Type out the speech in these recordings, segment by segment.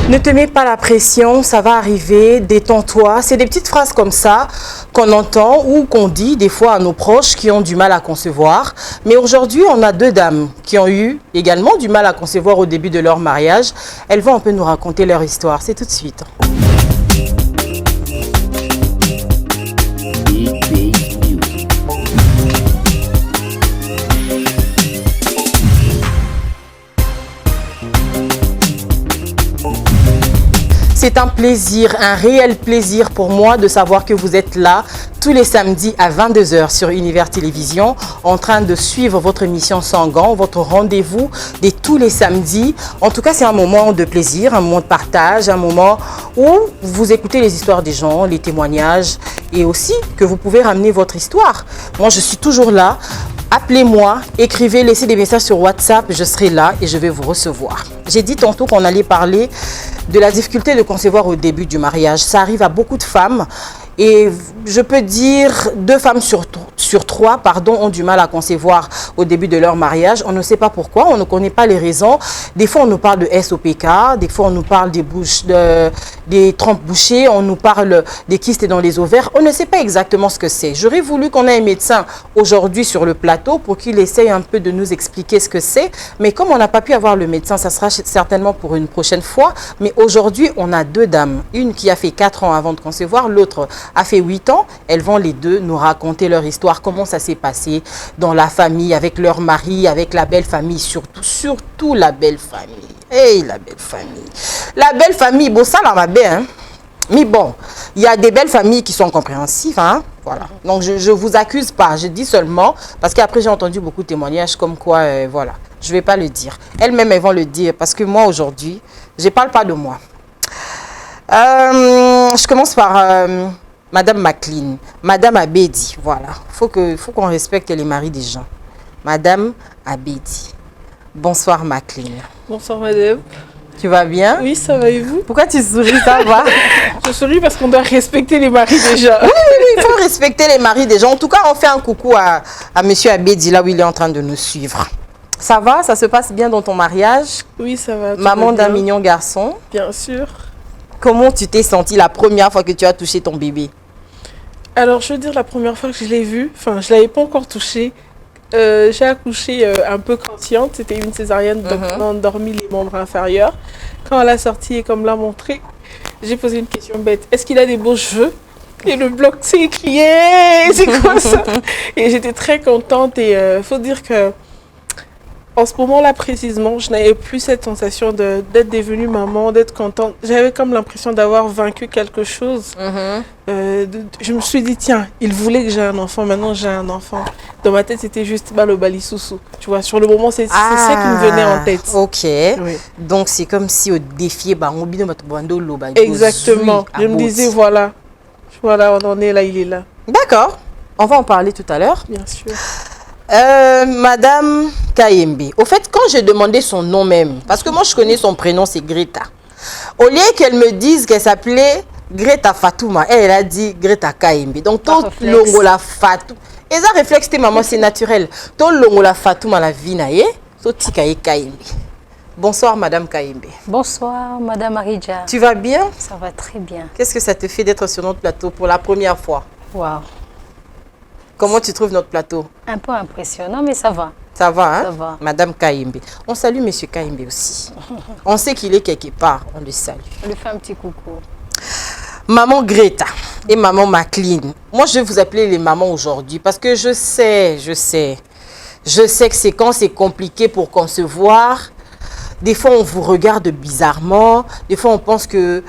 Ne te mets pas la pression, ça va arriver, détends-toi. C'est des petites phrases comme ça qu'on entend ou qu'on dit des fois à nos proches qui ont du mal à concevoir. Mais aujourd'hui, on a deux dames qui ont eu également du mal à concevoir au début de leur mariage. Elles vont un peu nous raconter leur histoire. C'est tout de suite. C'est un plaisir, un réel plaisir pour moi de savoir que vous êtes là tous les samedis à 22 h sur Univers Télévision en train de suivre votre émission Sans Gants, votre rendez-vous de tous les samedis. En tout cas, c'est un moment de plaisir, un moment de partage, un moment où vous écoutez les histoires des gens, les témoignages et aussi que vous pouvez ramener votre histoire. Moi, je suis toujours là. Appelez-moi, écrivez, laissez des messages sur WhatsApp, je serai là et je vais vous recevoir. J'ai dit tantôt qu'on allait parler de la difficulté de concevoir au début du mariage. Ça arrive à beaucoup de femmes et je peux dire 2 femmes sur 3 ont du mal à concevoir au début de leur mariage. On ne sait pas pourquoi, on ne connaît pas les raisons. Des fois, on nous parle de SOPK, des fois, on nous parle des trompes bouchées, on nous parle des kystes dans les ovaires. On ne sait pas exactement ce que c'est. J'aurais voulu qu'on ait un médecin aujourd'hui sur le plateau pour qu'il essaye un peu de nous expliquer ce que c'est. Mais comme on n'a pas pu avoir le médecin, ça sera certainement pour une prochaine fois. Mais aujourd'hui, on a 2 dames. Une qui a fait 4 ans avant de concevoir, l'autre a fait 8 ans. Elles vont les deux nous raconter leur histoire, comment ça s'est passé dans la famille, avec leur mari, avec la belle famille, surtout la belle famille. Hey, la belle famille. La belle famille, bon, ça, là, va bien. Hein? Mais bon, il y a des belles familles qui sont compréhensives. Hein? Voilà. Donc, je ne vous accuse pas. Je dis seulement, parce qu'après, j'ai entendu beaucoup de témoignages comme quoi, voilà, je ne vais pas le dire. Elles-mêmes, elles vont le dire, parce que moi, aujourd'hui, je ne parle pas de moi. Je commence par Madame McLean, Madame Abedi, voilà. Faut qu'on respecte les maris des gens. Madame Abedi. Bonsoir McLean. Bonsoir madame. Tu vas bien? Oui, ça va et vous? Pourquoi tu souris? Ça va? Je souris parce qu'on doit respecter les maris des gens. Oui, il faut respecter les maris des gens. En tout cas, on fait un coucou à Monsieur Abedi, là où il est en train de nous suivre. Ça va? Ça se passe bien dans ton mariage? Oui, ça va. Maman d'un mignon garçon? Bien sûr. Comment tu t'es sentie la première fois que tu as touché ton bébé? Alors, je veux dire, la première fois que je l'ai vu, enfin, je ne l'avais pas encore touché. J'ai accouché un peu consciente. C'était une césarienne, donc on a endormi les membres inférieurs. Quand elle a sorti et comme l'a montré, j'ai posé une question bête. Est-ce qu'il a des beaux cheveux? Et le bloc s'est écrié. C'est quoi ça? Et j'étais très contente. Et faut dire que en ce moment-là, précisément, je n'avais plus cette sensation d'être devenue maman, d'être contente. J'avais comme l'impression d'avoir vaincu quelque chose. Je me suis dit, tiens, il voulait que j'ai un enfant, maintenant j'ai un enfant. Dans ma tête, c'était juste le balisoussou. Tu vois, sur le moment, c'est ça qui me venait en tête. Ok. Oui. Donc, c'est comme si au défi, exactement. Je me disais, voilà, on en est là, il est là. D'accord. On va en parler tout à l'heure. Bien sûr. Madame Kayembe, au fait, quand j'ai demandé son nom même, parce que moi je connais son prénom, c'est Greta. Au lieu qu'elle me dise qu'elle s'appelait Greta Fatouma, elle a dit Greta Kayembe. Donc, tout longola Fatouma. Et ça réflexe, maman, c'est naturel. Tout longola Fatouma la vie naie, tout tikaye Kayembe. Bonsoir, Madame Kayembe. Bonsoir, Madame Aridja. Tu vas bien? Ça va très bien. Qu'est-ce que ça te fait d'être sur notre plateau pour la première fois? Waouh. Comment tu trouves notre plateau? Un peu impressionnant, mais ça va. Ça va, hein? Ça va. Madame Kayembe. On salue Monsieur Kayembe aussi. On sait qu'il est quelque part, on le salue. On lui fait un petit coucou. Maman Greta et Maman McLean. Moi, je vais vous appeler les mamans aujourd'hui parce que je sais que c'est quand c'est compliqué pour concevoir. Des fois, on vous regarde bizarrement. Des fois, on pense que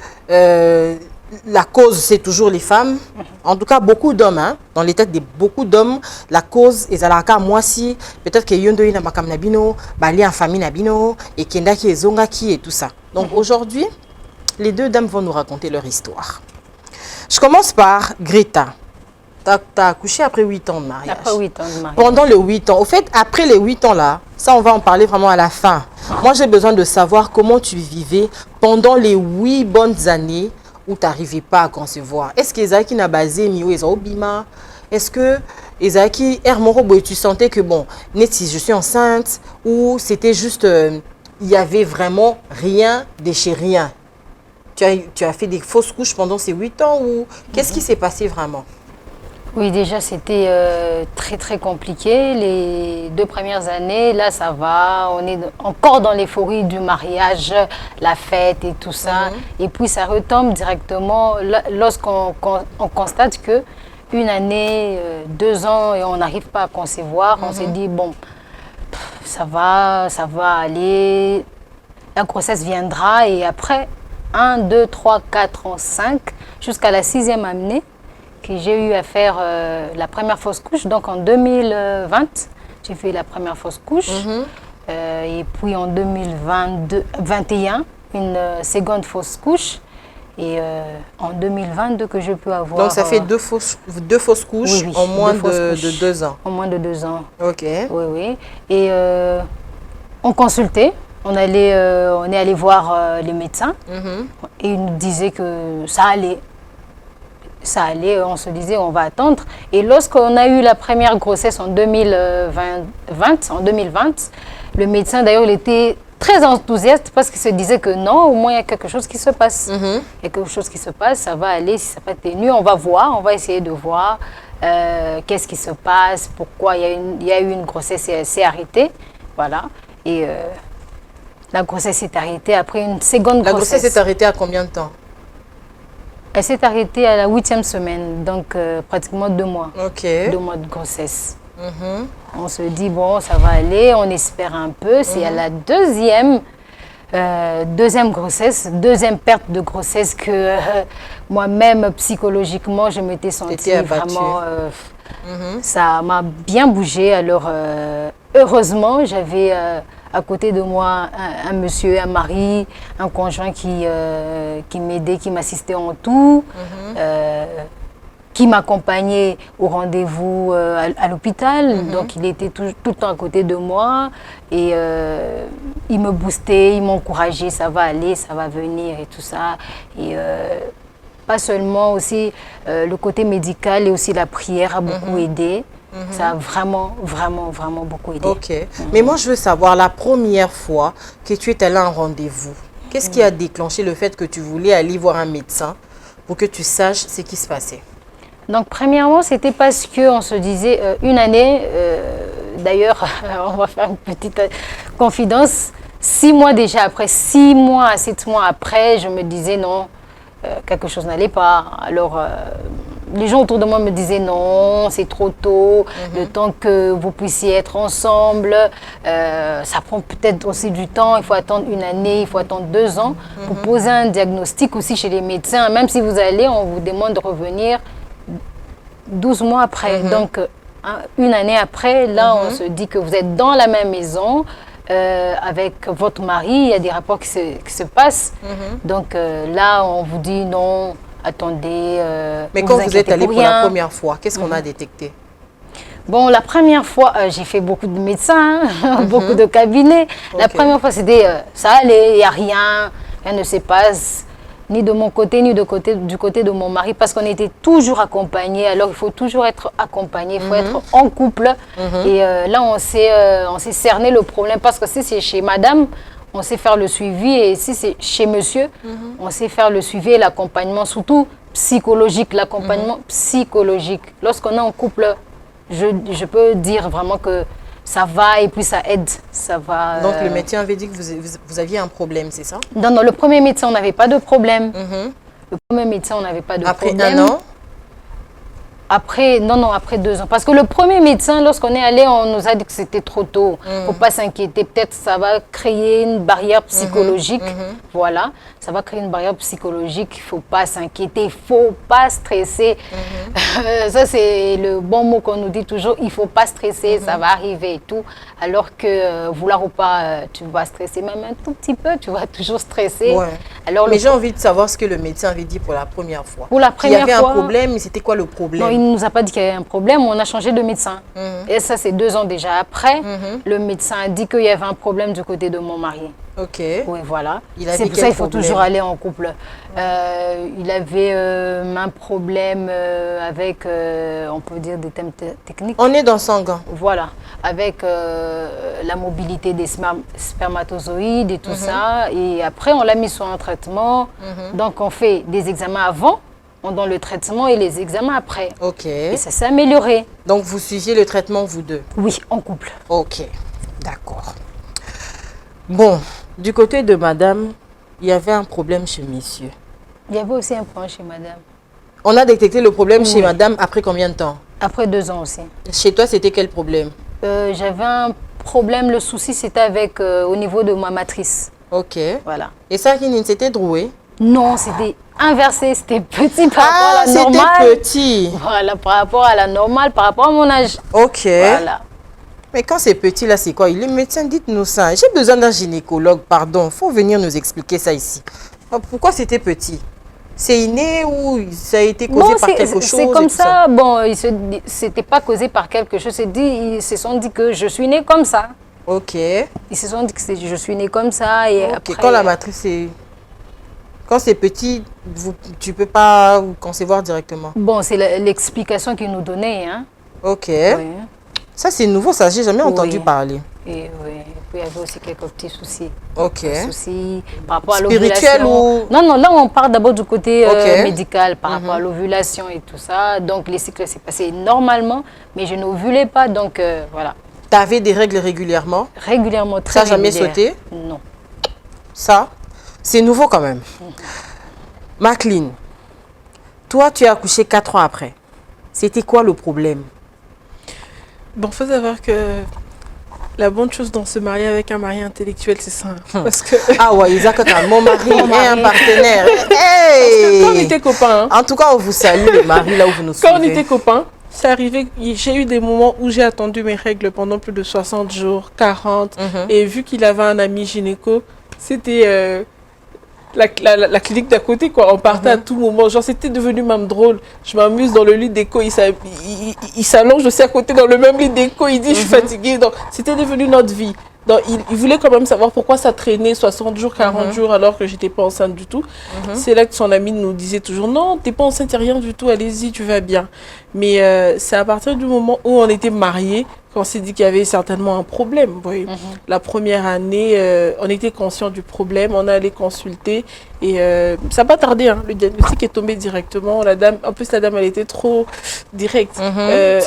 la cause, c'est toujours les femmes. En tout cas, beaucoup d'hommes, hein, dans les têtes de beaucoup d'hommes, la cause est à la cas moi si peut-être que yondo ina makam nabino, bali en famille nabino et kenda ki ezonga ki et tout ça. Donc aujourd'hui, les 2 dames vont nous raconter leur histoire. Je commence par Greta. Tu as accouché après 8 ans de mariage. Après 8 ans de mariage. Pendant les 8 ans. Au fait, après les 8 ans là, ça on va en parler vraiment à la fin. Moi j'ai besoin de savoir comment tu vivais pendant les 8 bonnes années où tu n'arrivais pas à concevoir. Est-ce que Ezaki n'a basé Mio Ezobima? Est-ce que Ezaki Hermorobo, tu sentais que bon, net si je suis enceinte ou c'était juste il y avait vraiment rien de chez rien? tu as fait des fausses couches pendant ces 8 ans ou qu'est-ce qui s'est passé vraiment? Oui, déjà, c'était très, très compliqué. Les 2 premières années, là, ça va. On est encore dans l'euphorie du mariage, la fête et tout ça. Et puis, ça retombe directement lorsqu'on constate que une année, 2 ans, et on n'arrive pas à concevoir. On s'est dit, bon, ça va aller. La grossesse viendra. Et après, 1, 2, 3, 4 ans, 5, jusqu'à la 6e année, que j'ai eu à faire la première fausse couche. Donc en 2020, j'ai fait la première fausse couche. Et puis en 2021, une seconde fausse couche. Et en 2022 que je peux avoir... Donc ça fait deux fausses couches en moins de 2 ans. En moins de 2 ans. Ok. Oui, oui. Et on consultait. On est allé voir les médecins. Et ils nous disaient que ça allait. Ça allait, on se disait on va attendre. Et lorsqu'on a eu la première grossesse en 2020, le médecin d'ailleurs il était très enthousiaste parce qu'il se disait que non, au moins il y a quelque chose qui se passe. Il y a quelque chose qui se passe, ça va aller, si ça n'a pas tenu, on va voir, on va essayer de voir qu'est-ce qui se passe, pourquoi il y a eu une grossesse et elle s'est arrêtée. Voilà. Et la grossesse s'est arrêtée après une seconde grossesse. La grossesse s'est arrêtée à combien de temps? Elle s'est arrêtée à la 8e semaine, donc pratiquement 2 mois. Ok. 2 mois de grossesse. On se dit, bon, ça va aller, on espère un peu. C'est à la deuxième grossesse, deuxième perte de grossesse que moi-même, psychologiquement, je m'étais sentie vraiment... Ça m'a bien bougé. Alors, heureusement, j'avais... à côté de moi, un monsieur, un mari, un conjoint qui m'aidait, qui m'assistait en tout, qui m'accompagnait au rendez-vous à l'hôpital. Donc, il était tout le temps à côté de moi et il me boostait, il m'encourageait, ça va aller, ça va venir et tout ça. Et pas seulement aussi le côté médical et aussi la prière a beaucoup aidé. Ça a vraiment, vraiment, vraiment beaucoup aidé. Ok. Mais moi, je veux savoir, la première fois que tu es allé à un rendez-vous, qu'est-ce qui a déclenché le fait que tu voulais aller voir un médecin pour que tu saches ce qui se passait? Donc, premièrement, c'était parce qu'on se disait une année, d'ailleurs, on va faire une petite confidence, 6 mois déjà après, 6 mois, 7 mois après, je me disais non, quelque chose n'allait pas. Alors, les gens autour de moi me disaient non, c'est trop tôt, le temps que vous puissiez être ensemble, ça prend peut-être aussi du temps, il faut attendre 1 année, il faut attendre 2 ans pour poser un diagnostic aussi chez les médecins. Même si vous allez, on vous demande de revenir 12 mois après. Donc, 1 année après, là, on se dit que vous êtes dans la même maison, avec votre mari, il y a des rapports qui se passent. Donc là, on vous dit non, attendez. Mais quand vous êtes allé pour la première fois, qu'est-ce qu'on a détecté? Bon, la première fois, j'ai fait beaucoup de médecins, beaucoup de cabinets. La première fois, c'était ça allait, il n'y a rien, rien ne se passe, ni de mon côté, ni du côté de mon mari, parce qu'on était toujours accompagnés. Alors, il faut toujours être accompagné, il faut être en couple. Et là, on s'est cerné le problème, parce que si c'est chez madame, on sait faire le suivi, et si c'est chez monsieur, on sait faire le suivi et l'accompagnement, surtout psychologique, l'accompagnement psychologique. Lorsqu'on est en couple, je peux dire vraiment que ça va et puis ça aide, ça va. Donc le médecin avait dit que vous aviez un problème, c'est ça? Non, non, le premier médecin, on n'avait pas de problème. Le premier médecin, on n'avait pas de problème. Après 1 an? Après, non, après 2 ans. Parce que le premier médecin, lorsqu'on est allé, on nous a dit que c'était trop tôt. Il ne faut pas s'inquiéter. Peut-être ça va créer une barrière psychologique. Voilà, ça va créer une barrière psychologique. Il ne faut pas s'inquiéter, il ne faut pas stresser. Ça, c'est le bon mot qu'on nous dit toujours. Il ne faut pas stresser, ça va arriver et tout. Alors que, vouloir ou pas, tu vas stresser même un tout petit peu. Tu vas toujours stresser. Ouais. Alors, mais j'ai envie de savoir ce que le médecin avait dit pour la première fois. Pour la première fois, il y avait un problème, mais c'était quoi le problème? Non, il ne nous a pas dit qu'il y avait un problème, on a changé de médecin. Et ça, c'est 2 ans déjà après. Le médecin a dit qu'il y avait un problème du côté de mon mari. Ok. Oui, voilà. C'est pour ça qu'il faut toujours aller en couple. Il avait un problème avec, on peut dire, des thèmes techniques. On est dans Sangan. Voilà, avec la mobilité des spermatozoïdes et tout ça. Et après, on l'a mis sur un traitement. Donc, on fait des examens avant, on donne le traitement et les examens après. Ok. Et ça s'est amélioré. Donc, vous suiviez le traitement, vous deux? Oui, en couple. Ok, d'accord. Bon, du côté de madame, il y avait un problème chez monsieur. Il y avait aussi un point chez madame. On a détecté le problème chez madame après combien de temps? Après 2 ans aussi. Chez toi, c'était quel problème? J'avais un problème, le souci c'était avec au niveau de ma matrice. Ok. Voilà. Et ça, c'était droué? Non, c'était inversé, c'était petit par rapport à la normale. C'était petit. Voilà, par rapport à la normale, par rapport à mon âge. Ok. Voilà. Mais quand c'est petit, là, c'est quoi? Il est médecin, dites-nous ça. J'ai besoin d'un gynécologue, pardon. Il faut venir nous expliquer ça ici. Pourquoi c'était petit? C'est inné ou ça a été causé par quelque chose? C'est comme ça. Bon, c'était pas causé par quelque chose. Ils se sont dit que je suis née comme ça. Ok. Ils se sont dit que je suis née comme ça. Et après, quand la matrice est... Quand c'est petit, tu ne peux pas concevoir directement. Bon, c'est l'explication qu'ils nous donnaient. Hein. Ok. Oui. Ça, c'est nouveau, ça, j'ai jamais entendu parler. Et oui, il y avait aussi quelques petits soucis. Ok. Des soucis par rapport à spirituel l'ovulation. ou... Non, là, on part d'abord du côté médical par rapport à l'ovulation et tout ça. Donc, les cycles s'est passé normalement, mais je n'ovulais pas, donc voilà. Tu avais des règles régulièrement? Régulièrement, très régulière. Ça n'a jamais sauté? Non. Ça, c'est nouveau quand même. Maclean, toi, tu as accouché 4 ans après. C'était quoi le problème? Bon, il faut savoir que la bonne chose dans se marier avec un mari intellectuel, c'est ça. Parce que... Ah ouais, Isaac, mon mari est un partenaire. Hey! Parce que quand on était copains... En tout cas, on vous salue, les maris, là où vous nous suivez. Quand on était copains, c'est arrivé, j'ai eu des moments où j'ai attendu mes règles pendant plus de 60 jours, 40. Et vu qu'il avait un ami gynéco, c'était... La clinique d'à côté, quoi. On partait à tout moment. Genre, c'était devenu même drôle. Je m'amuse dans le lit d'écho. Il s'allonge aussi à côté dans le même lit d'écho. Il dit, je suis fatiguée. Donc, c'était devenu notre vie. Donc, il voulait quand même savoir pourquoi ça traînait 60 jours, 40 jours, alors que j'étais pas enceinte du tout. C'est là que son ami nous disait toujours, non, t'es pas enceinte, y'a rien du tout, allez-y, tu vas bien. Mais c'est à partir du moment où on était mariés, qu'on s'est dit qu'il y avait certainement un problème. Oui. La première année, on était conscient du problème, on allait consulter et ça n'a pas tardé. Hein. Le diagnostic est tombé directement. La dame, en plus, la dame, elle était trop directe.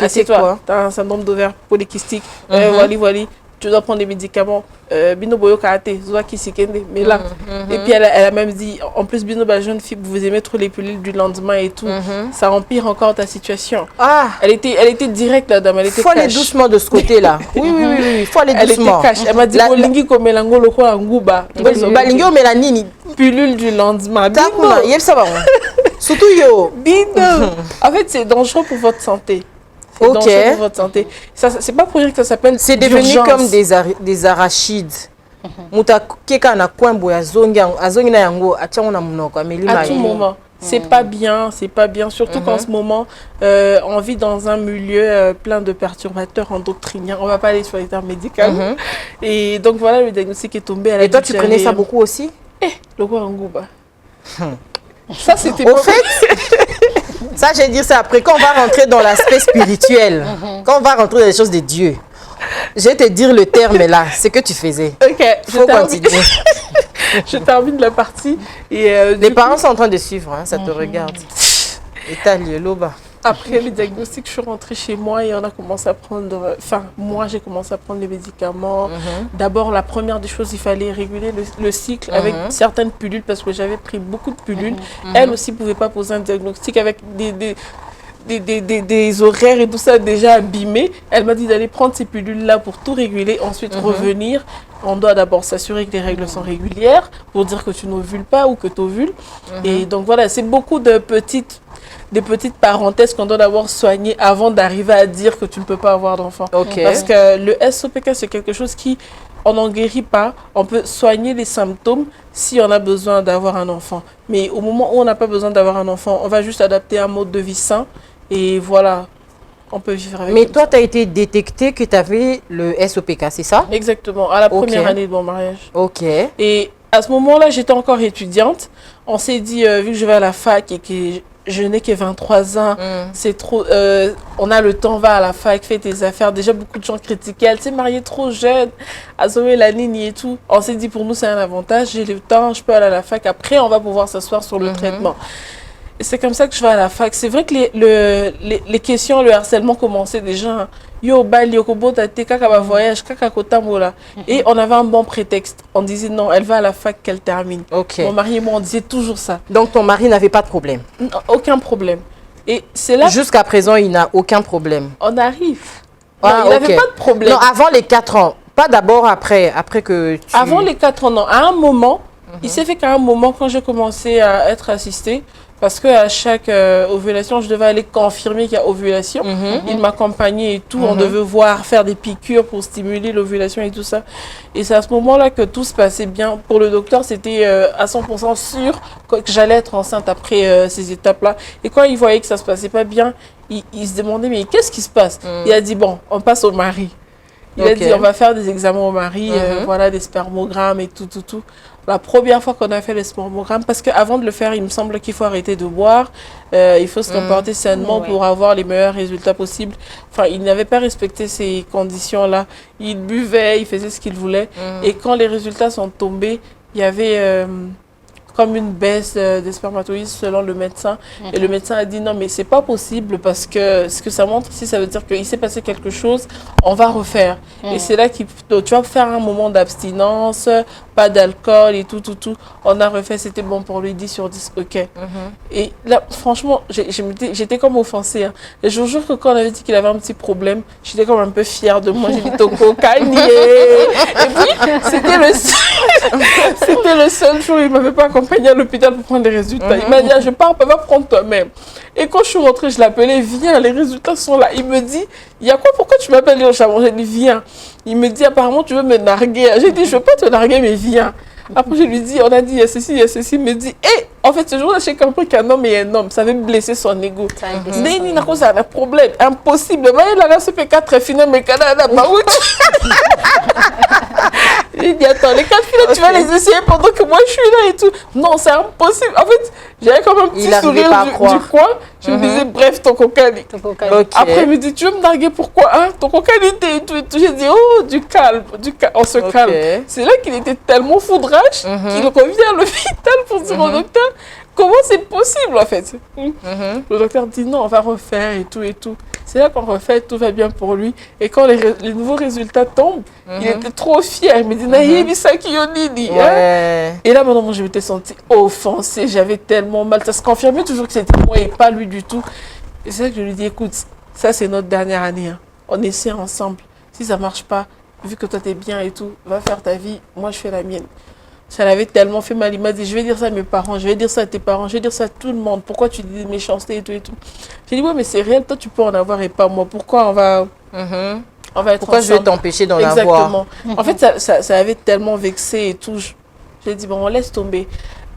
Assieds-toi, tu as un syndrome d'ovaire polykystique. Voilà. Tu dois prendre des médicaments. Bino Boyo Karate, Zoa Kisikende, mais là. Et puis elle a même dit, en plus, Bino, jeune fille, vous aimez trop les pilules du lendemain et tout. Ça empire encore ta situation. Ah. Elle était directe, la dame. Il faut aller doucement de ce côté-là. Oui, il faut aller doucement. Elle était cash. Elle m'a dit, Bolingi comme Melango, le quoi, Ngouba. Balingi au mélanine. Pilule du lendemain. Bino. Il y a le savoir. Surtout yo. Bino. En fait, c'est dangereux pour votre santé. Ok. Pour votre santé. C'est pas pour dire que ça s'appelle. C'est devenu comme des arachides. Muta keka na kwembo ya zongi na yango atia na munoko amelima. À tout moment. C'est pas bien, surtout qu'en ce moment, on vit dans un milieu plein de perturbateurs endocriniens. On va pas aller sur les termes médicaux. Et donc voilà, le diagnostic est tombé. Et toi, tu connais ça beaucoup aussi? Le roi Ngouba. Ça, c'était au fait. Ça, je vais dire ça après. Quand on va rentrer dans l'aspect spirituel, quand on va rentrer dans les choses de Dieu, je vais te dire le terme là, c'est que tu faisais. Ok, faut continuer. Je termine la partie. Et, les parents sont en train de suivre, hein, ça te regarde. Et t'as lieu là-bas. Après le diagnostic, je suis rentrée chez moi et on a commencé à prendre... Enfin, moi, j'ai commencé à prendre les médicaments. D'abord, la première des choses, il fallait réguler le cycle avec certaines pilules parce que j'avais pris beaucoup de pilules. Elle aussi ne pouvait pas poser un diagnostic avec des horaires et tout ça déjà abîmés. Elle m'a dit d'aller prendre ces pilules-là pour tout réguler, ensuite revenir. On doit d'abord s'assurer que les règles sont régulières pour dire que tu n'ovules pas ou que tu ovules. Et donc voilà, c'est beaucoup de petites parenthèses qu'on doit d'abord soigner avant d'arriver à dire que tu ne peux pas avoir d'enfant. Parce que le SOPK, c'est quelque chose qui, on n'en guérit pas. On peut soigner les symptômes si on a besoin d'avoir un enfant. Mais au moment où on n'a pas besoin d'avoir un enfant, on va juste adapter un mode de vie sain Et voilà, on peut vivre avec. Mais toi, tu as été détecté que tu avais le SOPK, c'est ça? Exactement, à la première année de mon mariage. Ok. Et à ce moment-là, j'étais encore étudiante. On s'est dit, vu que je vais à la fac et que je n'ai que 23 ans, c'est trop. On a le temps, va à la fac, fais tes affaires. Déjà, beaucoup de gens critiquaient. Elle s'est mariée trop jeune, à sauver la ligne et tout. On s'est dit, pour nous, c'est un avantage. J'ai le temps, je peux aller à la fac. Après, on va pouvoir s'asseoir sur le traitement. Et c'est comme ça que je vais à la fac. C'est vrai que les questions, le harcèlement commençait déjà. Yo, bali, yokobo, tate, kaka ba voyage, kaka kotamola. Et on avait un bon prétexte. On disait non, elle va à la fac qu'elle termine. Mon mari et moi, on disait toujours ça. Donc ton mari n'avait pas de problème? Non, aucun problème. Et c'est là. Jusqu'à présent, il n'a aucun problème. On arrive. Non, il n'avait pas de problème. Non, avant les 4 ans. Pas d'abord après que tu... Avant les 4 ans, non. À un moment, il s'est fait qu'à un moment, quand j'ai commencé à être assistée, parce qu'à chaque ovulation, je devais aller confirmer qu'il y a ovulation. Il m'accompagnait et tout. On devait voir, faire des piqûres pour stimuler l'ovulation et tout ça. Et c'est à ce moment-là que tout se passait bien. Pour le docteur, c'était à 100% sûr que j'allais être enceinte après ces étapes-là. Et quand il voyait que ça se passait pas bien, il se demandait, mais qu'est-ce qui se passe? Il a dit, bon, on passe au mari. Il a dit, on va faire des examens au mari, voilà, des spermogrammes et tout. La première fois qu'on a fait les spermogrammes, parce qu'avant de le faire, il me semble qu'il faut arrêter de boire, il faut se comporter sainement pour avoir les meilleurs résultats possibles. Enfin, il n'avait pas respecté ces conditions-là. Il buvait, il faisait ce qu'il voulait. Et quand les résultats sont tombés, il y avait comme une baisse des spermatozoïdes selon le médecin. Et le médecin a dit non, mais c'est pas possible parce que ce que ça montre ici, ça veut dire qu'il s'est passé quelque chose, on va refaire. Et c'est là que tu vas faire un moment d'abstinence, pas d'alcool et tout. On a refait, c'était bon pour lui, 10 sur 10, ok. Et là, franchement, j'étais comme offensée. Hein. Et je vous jure que quand on avait dit qu'il avait un petit problème, j'étais comme un peu fière de moi. J'ai dit Toko, Kanye. Et puis, c'était le seul jour où il ne m'avait pas accompagné à l'hôpital pour prendre les résultats. Il m'a dit, je pars, va prendre toi-même. Et quand je suis rentrée, je l'appelais, viens, les résultats sont là. Il me dit, il y a quoi, pourquoi tu m'appelles au Chabon? J'ai dit, viens. Il me dit, apparemment, tu veux me narguer. J'ai dit, je ne veux pas te narguer, mais viens. Après, je lui dis, on a dit, il y a ceci, il y a ceci. Il me dit, en fait, ce jour-là, j'ai compris qu'un homme est un homme. Ça avait blessé son ego. Mais il n'a pas un problème. Impossible. Mais il a ce P4 final, mais Canada, bah oui. J'ai dit, attends, les 4 filles, tu vas les essayer pendant que moi, je suis là et tout. Non, c'est impossible. En fait, j'avais comme un petit sourire du coin. Je me disais, bref, ton cocaïne. Après, il me dit, tu veux me narguer, pourquoi ton cocaïne et tout. J'ai dit, oh, du calme, on se calme. C'est là qu'il était tellement foudrage qu'il revient à l'hôpital pour dire au docteur, comment c'est possible, en fait. Le docteur dit, non, on va refaire et tout. C'est là qu'on refait, tout va bien pour lui. Et quand les nouveaux résultats tombent, il était trop fier. Il me dit, Naïbi Sakionini. Et là, maintenant, je m'étais sentie offensée. J'avais tellement mal. Ça se confirmait toujours que c'était moi et pas lui du tout. Et c'est là que je lui dis, écoute, ça, c'est notre dernière année. Hein. On essaie ensemble. Si ça ne marche pas, vu que toi, tu es bien et tout, va faire ta vie. Moi, je fais la mienne. Ça l'avait tellement fait mal. Il m'a dit, je vais dire ça à mes parents, je vais dire ça à tes parents, je vais dire ça à tout le monde. Pourquoi tu dis des méchancetés et tout. J'ai dit, ouais, mais c'est réel, toi, tu peux en avoir et pas moi. Pourquoi on va être Pourquoi ensemble? je vais t'empêcher d'en avoir? Exactement. En fait, ça avait tellement vexé et tout. J'ai dit, bon, on laisse tomber.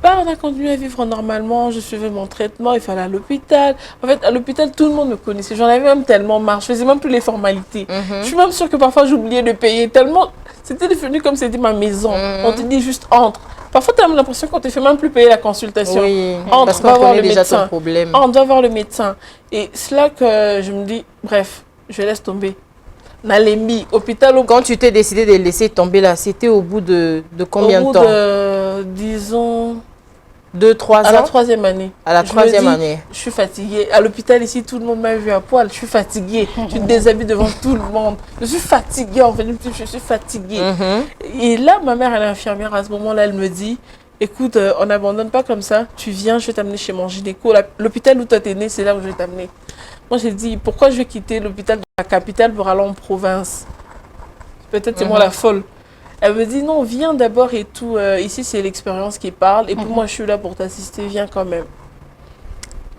Bah, on a continué à vivre normalement, je suivais mon traitement, il fallait aller à l'hôpital. En fait, à l'hôpital, tout le monde me connaissait. J'en avais même tellement marre, je faisais même plus les formalités. Je suis même sûre que parfois, j'oubliais de payer tellement... C'était devenu comme c'était ma maison. On te dit juste entre. Parfois, tu as l'impression qu'on ne te fait même plus payer la consultation. Oui, entre, parce qu'on connaît déjà ton problème. On doit voir le médecin. Et c'est là que je me dis, bref, je laisse tomber. Nalémie, hôpital... Quand tu t'es décidé de laisser tomber là, c'était au bout de combien de temps? Au bout de, disons... 2-3 ans? À la 3e année. À la 3e année. Je suis fatiguée. À l'hôpital ici, tout le monde m'a vu à poil. Je suis fatiguée. Je me déshabille devant tout le monde. Je suis fatiguée. En fait, je suis fatiguée. Et là, ma mère, elle est infirmière. À ce moment-là, elle me dit, écoute, on n'abandonne pas comme ça. Tu viens, je vais t'amener chez mon gynéco. L'hôpital où tu es né, c'est là où je vais t'amener. Moi, j'ai dit, pourquoi je vais quitter l'hôpital de la capitale pour aller en province? Peut-être c'est moi la folle. Elle me dit, non, viens d'abord et tout. Ici, c'est l'expérience qui parle. Et puis moi, je suis là pour t'assister. Viens quand même.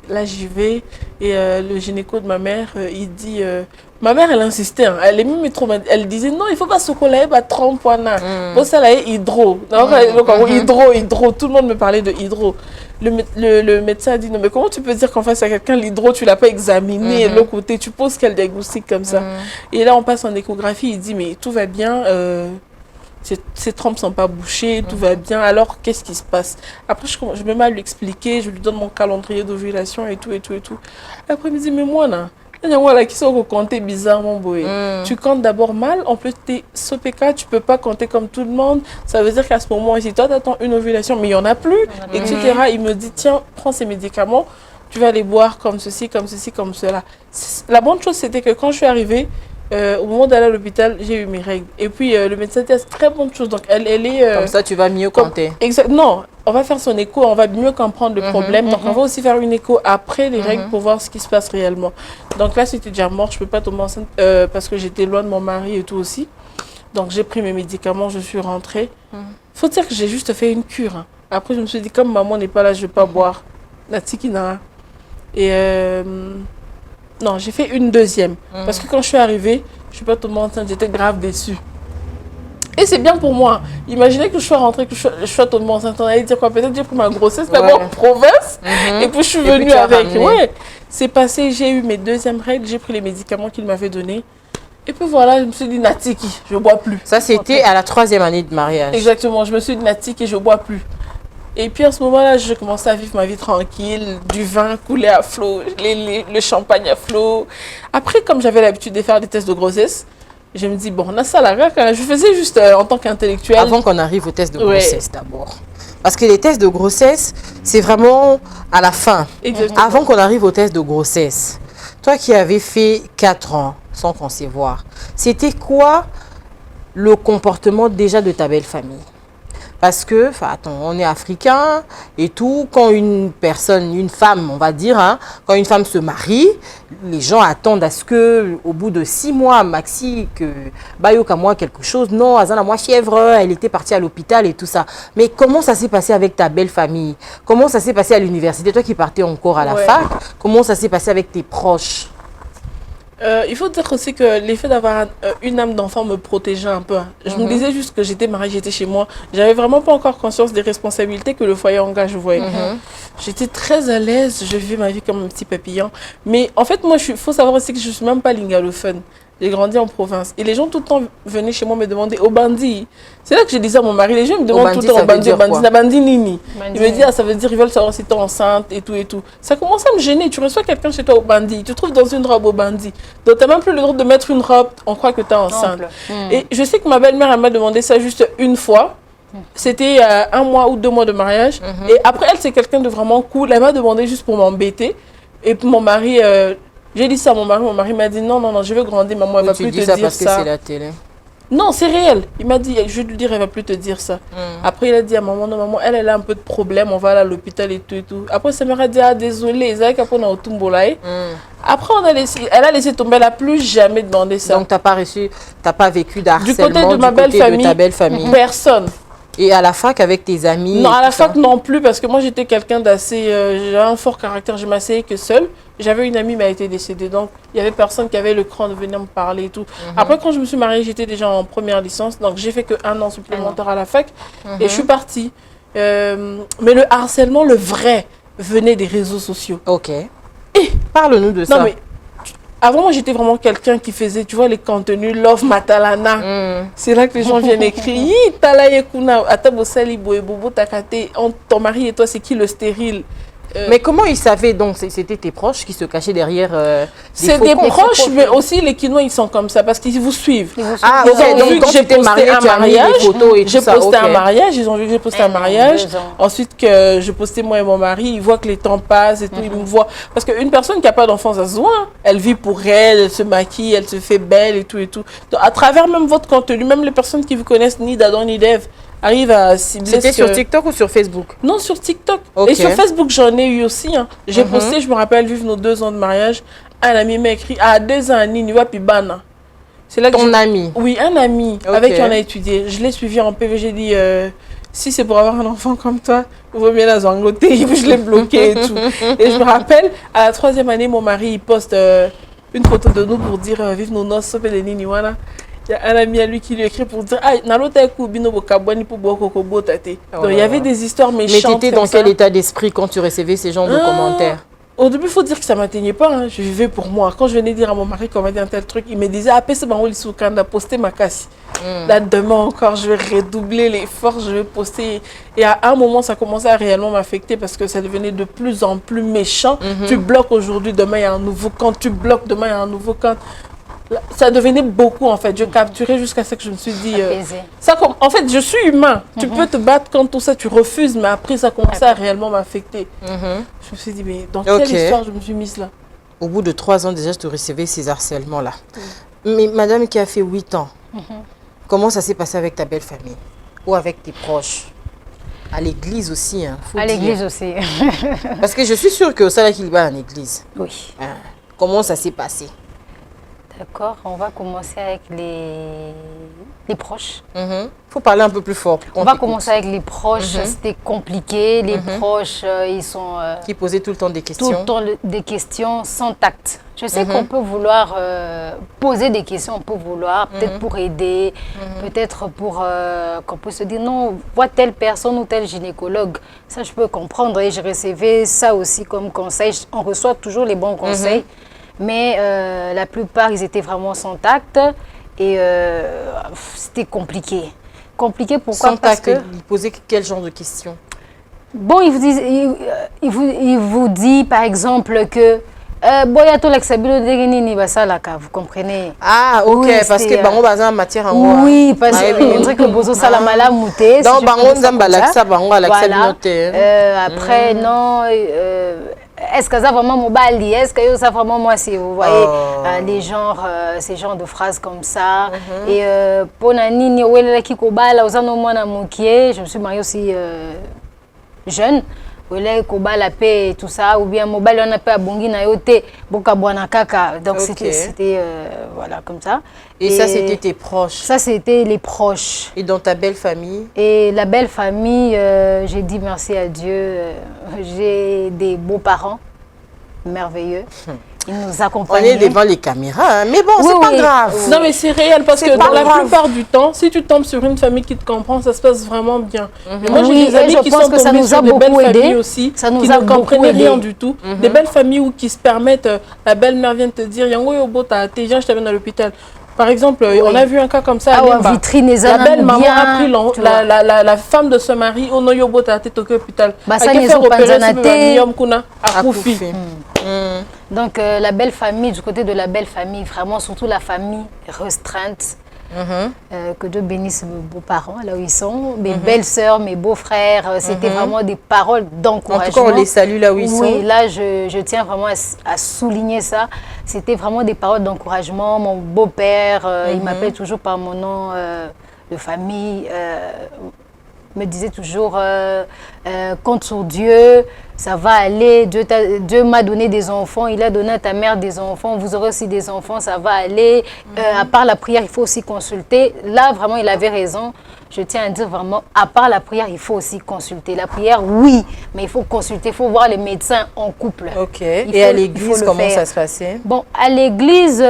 là, j'y vais. Et le gynéco de ma mère, il dit... ma mère, elle insistait. Hein, elle est même trop... Elle disait, non, il ne faut pas se coller à 30 points. Bon, ça, là, hydro. Hydro. Tout le monde me parlait de hydro. Le médecin a dit, non, mais comment tu peux dire qu'en face à quelqu'un, l'hydro, tu ne l'as pas examiné, de l'autre côté, tu poses quel diagnostic comme ça. Et là, on passe en échographie, il dit, mais tout va bien, ses trompes ne sont pas bouchées, tout va bien, alors qu'est-ce qui se passe? Après, je me mets à lui expliquer, je lui donne mon calendrier d'ovulation et tout. Après, il me dit, mais moi, là, voilà, qui sont comptés bizarrement, boy. Tu comptes d'abord mal, en plus, t'es SOPK, tu peux pas compter comme tout le monde. Ça veut dire qu'à ce moment, si toi, tu attends une ovulation, mais il n'y en a plus, etc. Il me dit, tiens, prends ces médicaments, tu vas les boire comme ceci, comme cela. La bonne chose, c'était que quand je suis arrivée, au moment d'aller à l'hôpital, j'ai eu mes règles. Et puis, le médecin dit, c'est très bonne chose. Donc, elle est... comme ça, tu vas mieux compter. Non, on va faire son écho, on va mieux comprendre le problème. Donc, on va aussi faire une écho après les règles pour voir ce qui se passe réellement. Donc là, c'était déjà mort. Je ne peux pas tomber enceinte parce que j'étais loin de mon mari et tout aussi. Donc, j'ai pris mes médicaments, je suis rentrée. Faut dire que j'ai juste fait une cure. Hein. Après, je me suis dit, comme maman n'est pas là, je ne vais pas boire. La tikina. Et... non, j'ai fait une deuxième. Parce que quand je suis arrivée, je ne suis pas tombée enceinte, j'étais grave déçue. Et c'est bien pour moi. Imaginez que je sois rentrée, que je sois tombée enceinte. On allait dire quoi? Peut-être j'ai pris ma grossesse d'abord en province. Et puis je suis venue avec. Ouais, c'est passé, j'ai eu mes deuxièmes règles, j'ai pris les médicaments qu'il m'avait donnés. Et puis voilà, je me suis dit, Natiki, je ne bois plus. Ça, c'était à la 3e année de mariage. Exactement, je me suis dit, Natiki, je ne bois plus. Et puis à ce moment-là, je commençais à vivre ma vie tranquille, du vin coulé à flot, le champagne à flot. Après, comme j'avais l'habitude de faire des tests de grossesse, je me dis, bon, on a ça là, je faisais juste en tant qu'intellectuel. Avant qu'on arrive au test de grossesse d'abord. Parce que les tests de grossesse, c'est vraiment à la fin. Exactement. Avant qu'on arrive au test de grossesse, toi qui avais fait 4 ans sans concevoir, c'était quoi le comportement déjà de ta belle famille? Parce que, attends, on est africain et tout, quand une personne, une femme, on va dire, hein, quand une femme se marie, les gens attendent à ce que, au bout de 6 mois, maxi, que Bayoka moi quelque chose, non, Azana moi fièvre, elle était partie à l'hôpital et tout ça. Mais comment ça s'est passé avec ta belle famille? Comment ça s'est passé à l'université? Toi qui partais encore à la fac, comment ça s'est passé avec tes proches? Il faut dire aussi que l'effet d'avoir une âme d'enfant me protégeait un peu. Je me disais juste que j'étais mariée, j'étais chez moi. J'avais vraiment pas encore conscience des responsabilités que le foyer engage, vous voyez. J'étais très à l'aise, je vivais ma vie comme un petit papillon. Mais en fait, moi, il faut savoir aussi que je suis même pas lingalophone. J'ai grandi en province. Et les gens tout le temps venaient chez moi me demander au bandi. C'est là que je disais à mon mari, les gens me demandent tout le temps au bandi, la bandi nini. Il me dit, ah, ça veut dire qu'ils veulent savoir si tu es enceinte et tout et tout. Ça commence à me gêner. Tu reçois quelqu'un chez toi au bandi, tu te trouves dans une robe au bandi. Donc tu n'as même plus le droit de mettre une robe, on croit que tu es enceinte. Et je sais que ma belle-mère, elle m'a demandé ça juste une fois. C'était 1 mois ou 2 mois de mariage. Et après, elle, c'est quelqu'un de vraiment cool. Elle m'a demandé juste pour m'embêter. Et pour mon mari... j'ai dit ça à mon mari m'a dit non, je veux grandir, maman, elle va plus te dire ça. Parce que c'est la télé. Non, c'est réel. Il m'a dit, je vais lui dire, elle va plus te dire ça. Après, il a dit à maman, non, maman, elle a un peu de problème, on va aller à l'hôpital et tout. Après, sa mère a dit, ah, désolé, après, elle a laissé tomber, elle n'a plus jamais demandé ça. Donc, tu n'as pas vécu d'harcèlement du côté de ma belle famille, personne. Et à la fac avec tes amis? Non, à la fac non plus, parce que moi j'étais quelqu'un d'assez... j'avais un fort caractère, je m'asseyais que seule. J'avais une amie, mais elle était décédée, donc il n'y avait personne qui avait le cran de venir me parler et tout. Après, quand je me suis mariée, j'étais déjà en première licence, donc j'ai fait que 1 an supplémentaire à la fac, et je suis partie. Mais le harcèlement, le vrai, venait des réseaux sociaux. Ok. Et parle-nous de ça. Non, mais... Avant, moi, j'étais vraiment quelqu'un qui faisait, tu vois, les contenus Love Matalana. C'est là que les gens viennent écrire. Ton mari et toi, c'est qui le stérile? Mais comment ils savaient donc? C'était tes proches qui se cachaient derrière c'est des proches, mais aussi les Kinois, ils sont comme ça parce qu'ils vous suivent. Ah, ils ont vu que j'ai posté un mariage. J'ai posté un mariage, ils ont vu que j'ai posté un mariage. Ensuite, que je postais moi et mon mari, ils voient que les temps passent et tout, ils me voient. Parce qu'une personne qui n'a pas d'enfant, ça se voit. Elle vit pour elle, elle se maquille, elle se fait belle et tout et tout. Donc, à travers même votre contenu, même les personnes qui vous connaissent, ni d'Adam ni d'Ève, arrive à cibler. C'était sur TikTok ou sur Facebook? Non, sur TikTok. Okay. Et sur Facebook, j'en ai eu aussi. Hein. J'ai posté, je me rappelle, vivre nos 2 ans de mariage. Un ami m'a écrit, à 2 ans, Niniwa Pibana. C'est là que ton ami? Oui, un ami avec qui on a étudié. Je l'ai suivi en PV, j'ai dit, si c'est pour avoir un enfant comme toi, il vaut mieux la zangoter. Je l'ai bloqué et tout. Et je me rappelle, à la 3e année, mon mari, il poste une photo de nous pour dire vive nos noces, s'appelle les Niniwana. Il y a un ami à lui qui lui écrit pour dire donc il y avait des histoires méchantes. Mais tu étais dans quel état d'esprit quand tu recevais ces genres de commentaires? Au début, il faut dire que ça ne m'atteignait pas. Hein. Je vivais pour moi. Quand je venais dire à mon mari qu'on m'a dit un tel truc, il me disait ah, c'est bon, il a posté ma casse. Là, demain encore, je vais redoubler l'effort, je vais poster. Et à un moment, ça commençait à réellement m'affecter parce que ça devenait de plus en plus méchant. Tu bloques aujourd'hui, demain, il y a un nouveau compte. Tu bloques, demain, il y a un nouveau compte. Ça devenait beaucoup en fait. Je capturais jusqu'à ce que je me suis dit. En fait, je suis humain. Tu peux te battre quand tout ça, tu refuses, mais après, ça commençait à réellement m'affecter. Je me suis dit, mais dans quelle histoire je me suis mise là? Au bout de 3 ans, déjà, tu recevais ces harcèlements-là. Mais madame qui a fait 8 ans, comment ça s'est passé avec ta belle famille? Ou avec tes proches? À l'église aussi, hein, à l'église aussi. Parce que je suis sûre que ça là qu'il va en église. Oui. Comment ça s'est passé? D'accord, on va commencer avec les proches. Faut parler un peu plus fort. On va commencer avec les proches. C'était compliqué. Les proches, ils sont... qui posaient tout le temps des questions. Tout le temps des questions sans tact. Je sais qu'on peut vouloir poser des questions, on peut vouloir peut-être pour aider, peut-être pour qu'on peut se dire non, vois telle personne ou tel gynécologue. Ça, je peux comprendre et je recevais ça aussi comme conseil. On reçoit toujours les bons conseils. Mais la plupart, ils étaient vraiment sans tact et c'était compliqué. Compliqué pourquoi? Sans tact, ils posaient quel genre de questions? Bon, il vous dit par exemple que vous comprenez? Ah, ok, oui, parce que bango baza matière en oui, parce que on dirait que le bozo salamala mouté. Donc bango nzamba laksa bango laksa noté. Après non est-ce que ça vraiment mobali? Est-ce que ça vraiment moi c'est vous voyez les genres ces genres de phrases comme ça et ponanini wela kikobala ozano mwana mokie, je me suis mariée aussi jeune. La paix et tout ça, ou bien mobile on a pas bongi na yote boka bwana kaka, donc c'était voilà comme ça. Et ça c'était tes proches? Ça c'était les proches. Et dans ta belle famille? Et la belle famille, j'ai dit merci à Dieu, j'ai des beaux parents merveilleux. Ils nous accompagnent. On est devant les caméras, hein? Mais bon, c'est pas grave. Non, mais c'est réel parce que dans la plupart du temps, si tu tombes sur une famille qui te comprend, ça se passe vraiment bien. Et moi, j'ai des amis qui sont tombés sur des belles familles aussi, qui ne comprenaient rien du tout. Des belles familles qui se permettent, la belle-mère vient te dire, Yango Yobo, t'es je t'amène à l'hôpital. Par exemple, on a vu un cas comme ça à Limba. La belle maman a pris la femme de ce mari au Noyobo à l'hôpital. Donc la belle famille, du côté de la belle famille, vraiment surtout la famille restreinte. Que Dieu bénisse mes beaux-parents là où ils sont, mes belles-sœurs, mes beaux-frères, c'était vraiment des paroles d'encouragement. En tout cas, on les salue là où ils sont. Oui, là je tiens vraiment à souligner ça. C'était vraiment des paroles d'encouragement. Mon beau-père, il m'appelle toujours par mon nom de famille, me disait toujours compte sur Dieu, ça va aller, Dieu m'a donné des enfants, il a donné à ta mère des enfants, vous aurez aussi des enfants, ça va aller. À part la prière, il faut aussi consulter. Là, vraiment, il avait raison. Je tiens à dire vraiment, à part la prière, il faut aussi consulter. La prière, oui, mais il faut consulter, il faut voir les médecins en couple. Ok. Et à l'église, comment ça se passait? Bon, à l'église...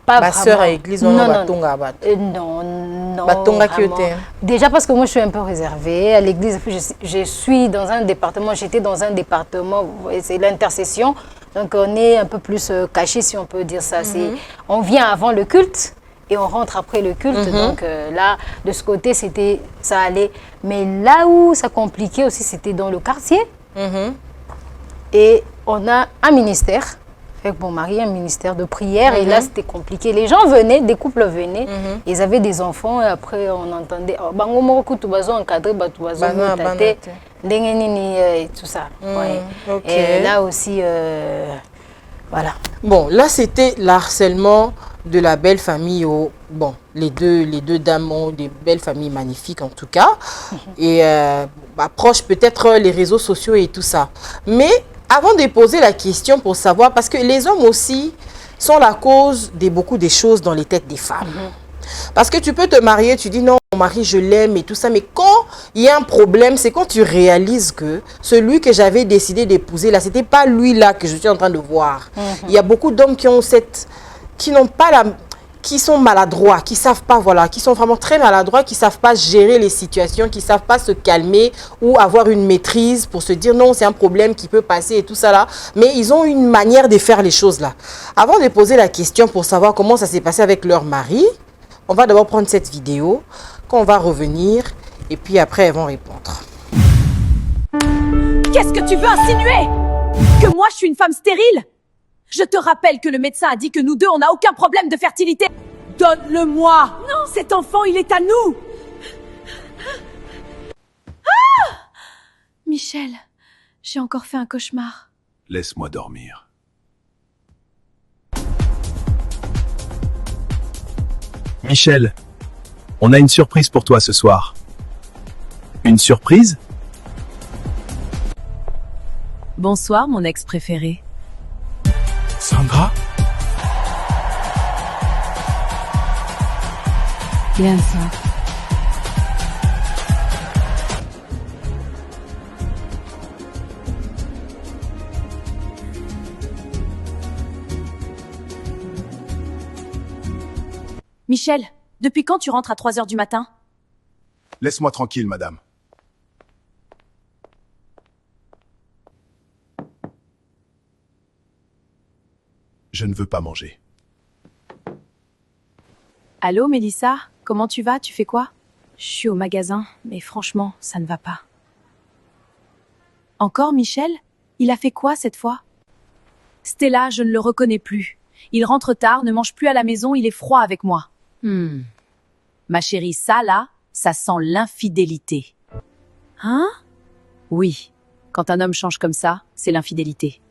Ma soeur à l'église, on va batonga abat. Non, batonga qui était. Déjà parce que moi je suis un peu réservée à l'église. Je suis dans un département. J'étais dans un département. C'est l'intercession. Donc on est un peu plus caché si on peut dire ça. On vient avant le culte et on rentre après le culte. Donc là, de ce côté, ça allait. Mais là où ça compliquait aussi, c'était dans le quartier. Et on a un ministère. Avec mon mari, un ministère de prière, et là c'était compliqué. Les gens venaient, des couples venaient, ils avaient des enfants, et après on entendait et tout ça. Et là aussi, voilà. Bon, là c'était l'harcèlement de la belle famille. Bon, les deux dames ont des belles familles magnifiques en tout cas, et approche peut-être les réseaux sociaux et tout ça. Mais avant de poser la question pour savoir, parce que les hommes aussi sont la cause de beaucoup de choses dans les têtes des femmes. Parce que tu peux te marier, tu dis non, mon mari, je l'aime et tout ça. Mais quand il y a un problème, c'est quand tu réalises que celui que j'avais décidé d'épouser là, c'était pas lui là que je suis en train de voir. Il y a beaucoup d'hommes qui ont qui n'ont pas qui sont maladroits, qui savent pas, voilà, qui sont vraiment très maladroits, qui savent pas gérer les situations, qui savent pas se calmer ou avoir une maîtrise pour se dire non, c'est un problème qui peut passer et tout ça là. Mais ils ont une manière de faire les choses là. Avant de poser la question pour savoir comment ça s'est passé avec leur mari, on va d'abord prendre cette vidéo, qu'on va revenir et puis après elles vont répondre. Qu'est-ce que tu veux insinuer? Que moi je suis une femme stérile? Je te rappelle que le médecin a dit que nous deux, on n'a aucun problème de fertilité. Donne-le-moi. Non, cet enfant, il est à nous. Ah! Michel, j'ai encore fait un cauchemar. Laisse-moi dormir. Michel, on a une surprise pour toi ce soir. Une surprise? Bonsoir, mon ex préféré. Sandra? Bien ça. Michel, depuis quand tu rentres à 3 heures du matin? Laisse-moi tranquille, madame. Je ne veux pas manger. Allô, Mélissa? Comment tu vas? Tu fais quoi? Je suis au magasin, mais franchement, ça ne va pas. Encore Michel? Il a fait quoi cette fois? Stella, je ne le reconnais plus. Il rentre tard, ne mange plus à la maison, il est froid avec moi. Ma chérie, ça là, ça sent l'infidélité. Hein? Oui. Quand un homme change comme ça, c'est l'infidélité.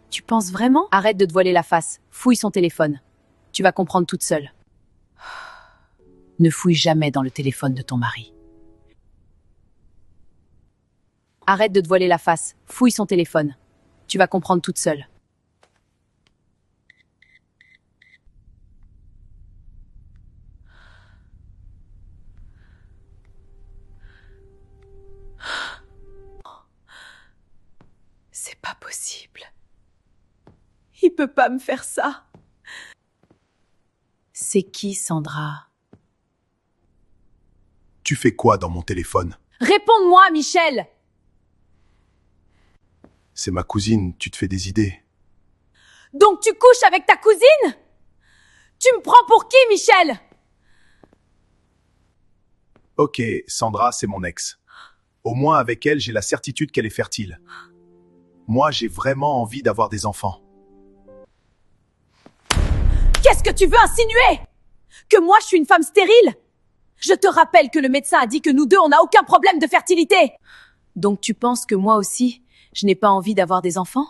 Tu penses vraiment? Arrête de te voiler la face. Fouille son téléphone. Tu vas comprendre toute seule. Ne fouille jamais dans le téléphone de ton mari. Arrête de te voiler la face. Fouille son téléphone. Tu vas comprendre toute seule. C'est pas possible. Il peut pas me faire ça. C'est qui, Sandra? Tu fais quoi dans mon téléphone? Réponds-moi, Michel! C'est ma cousine, tu te fais des idées. Donc tu couches avec ta cousine? Tu me prends pour qui, Michel? Ok, Sandra, c'est mon ex. Au moins avec elle, j'ai la certitude qu'elle est fertile. Moi, j'ai vraiment envie d'avoir des enfants. Qu'est-ce que tu veux insinuer? Que moi, je suis une femme stérile? Je te rappelle que le médecin a dit que nous deux, on n'a aucun problème de fertilité. Donc tu penses que moi aussi, je n'ai pas envie d'avoir des enfants?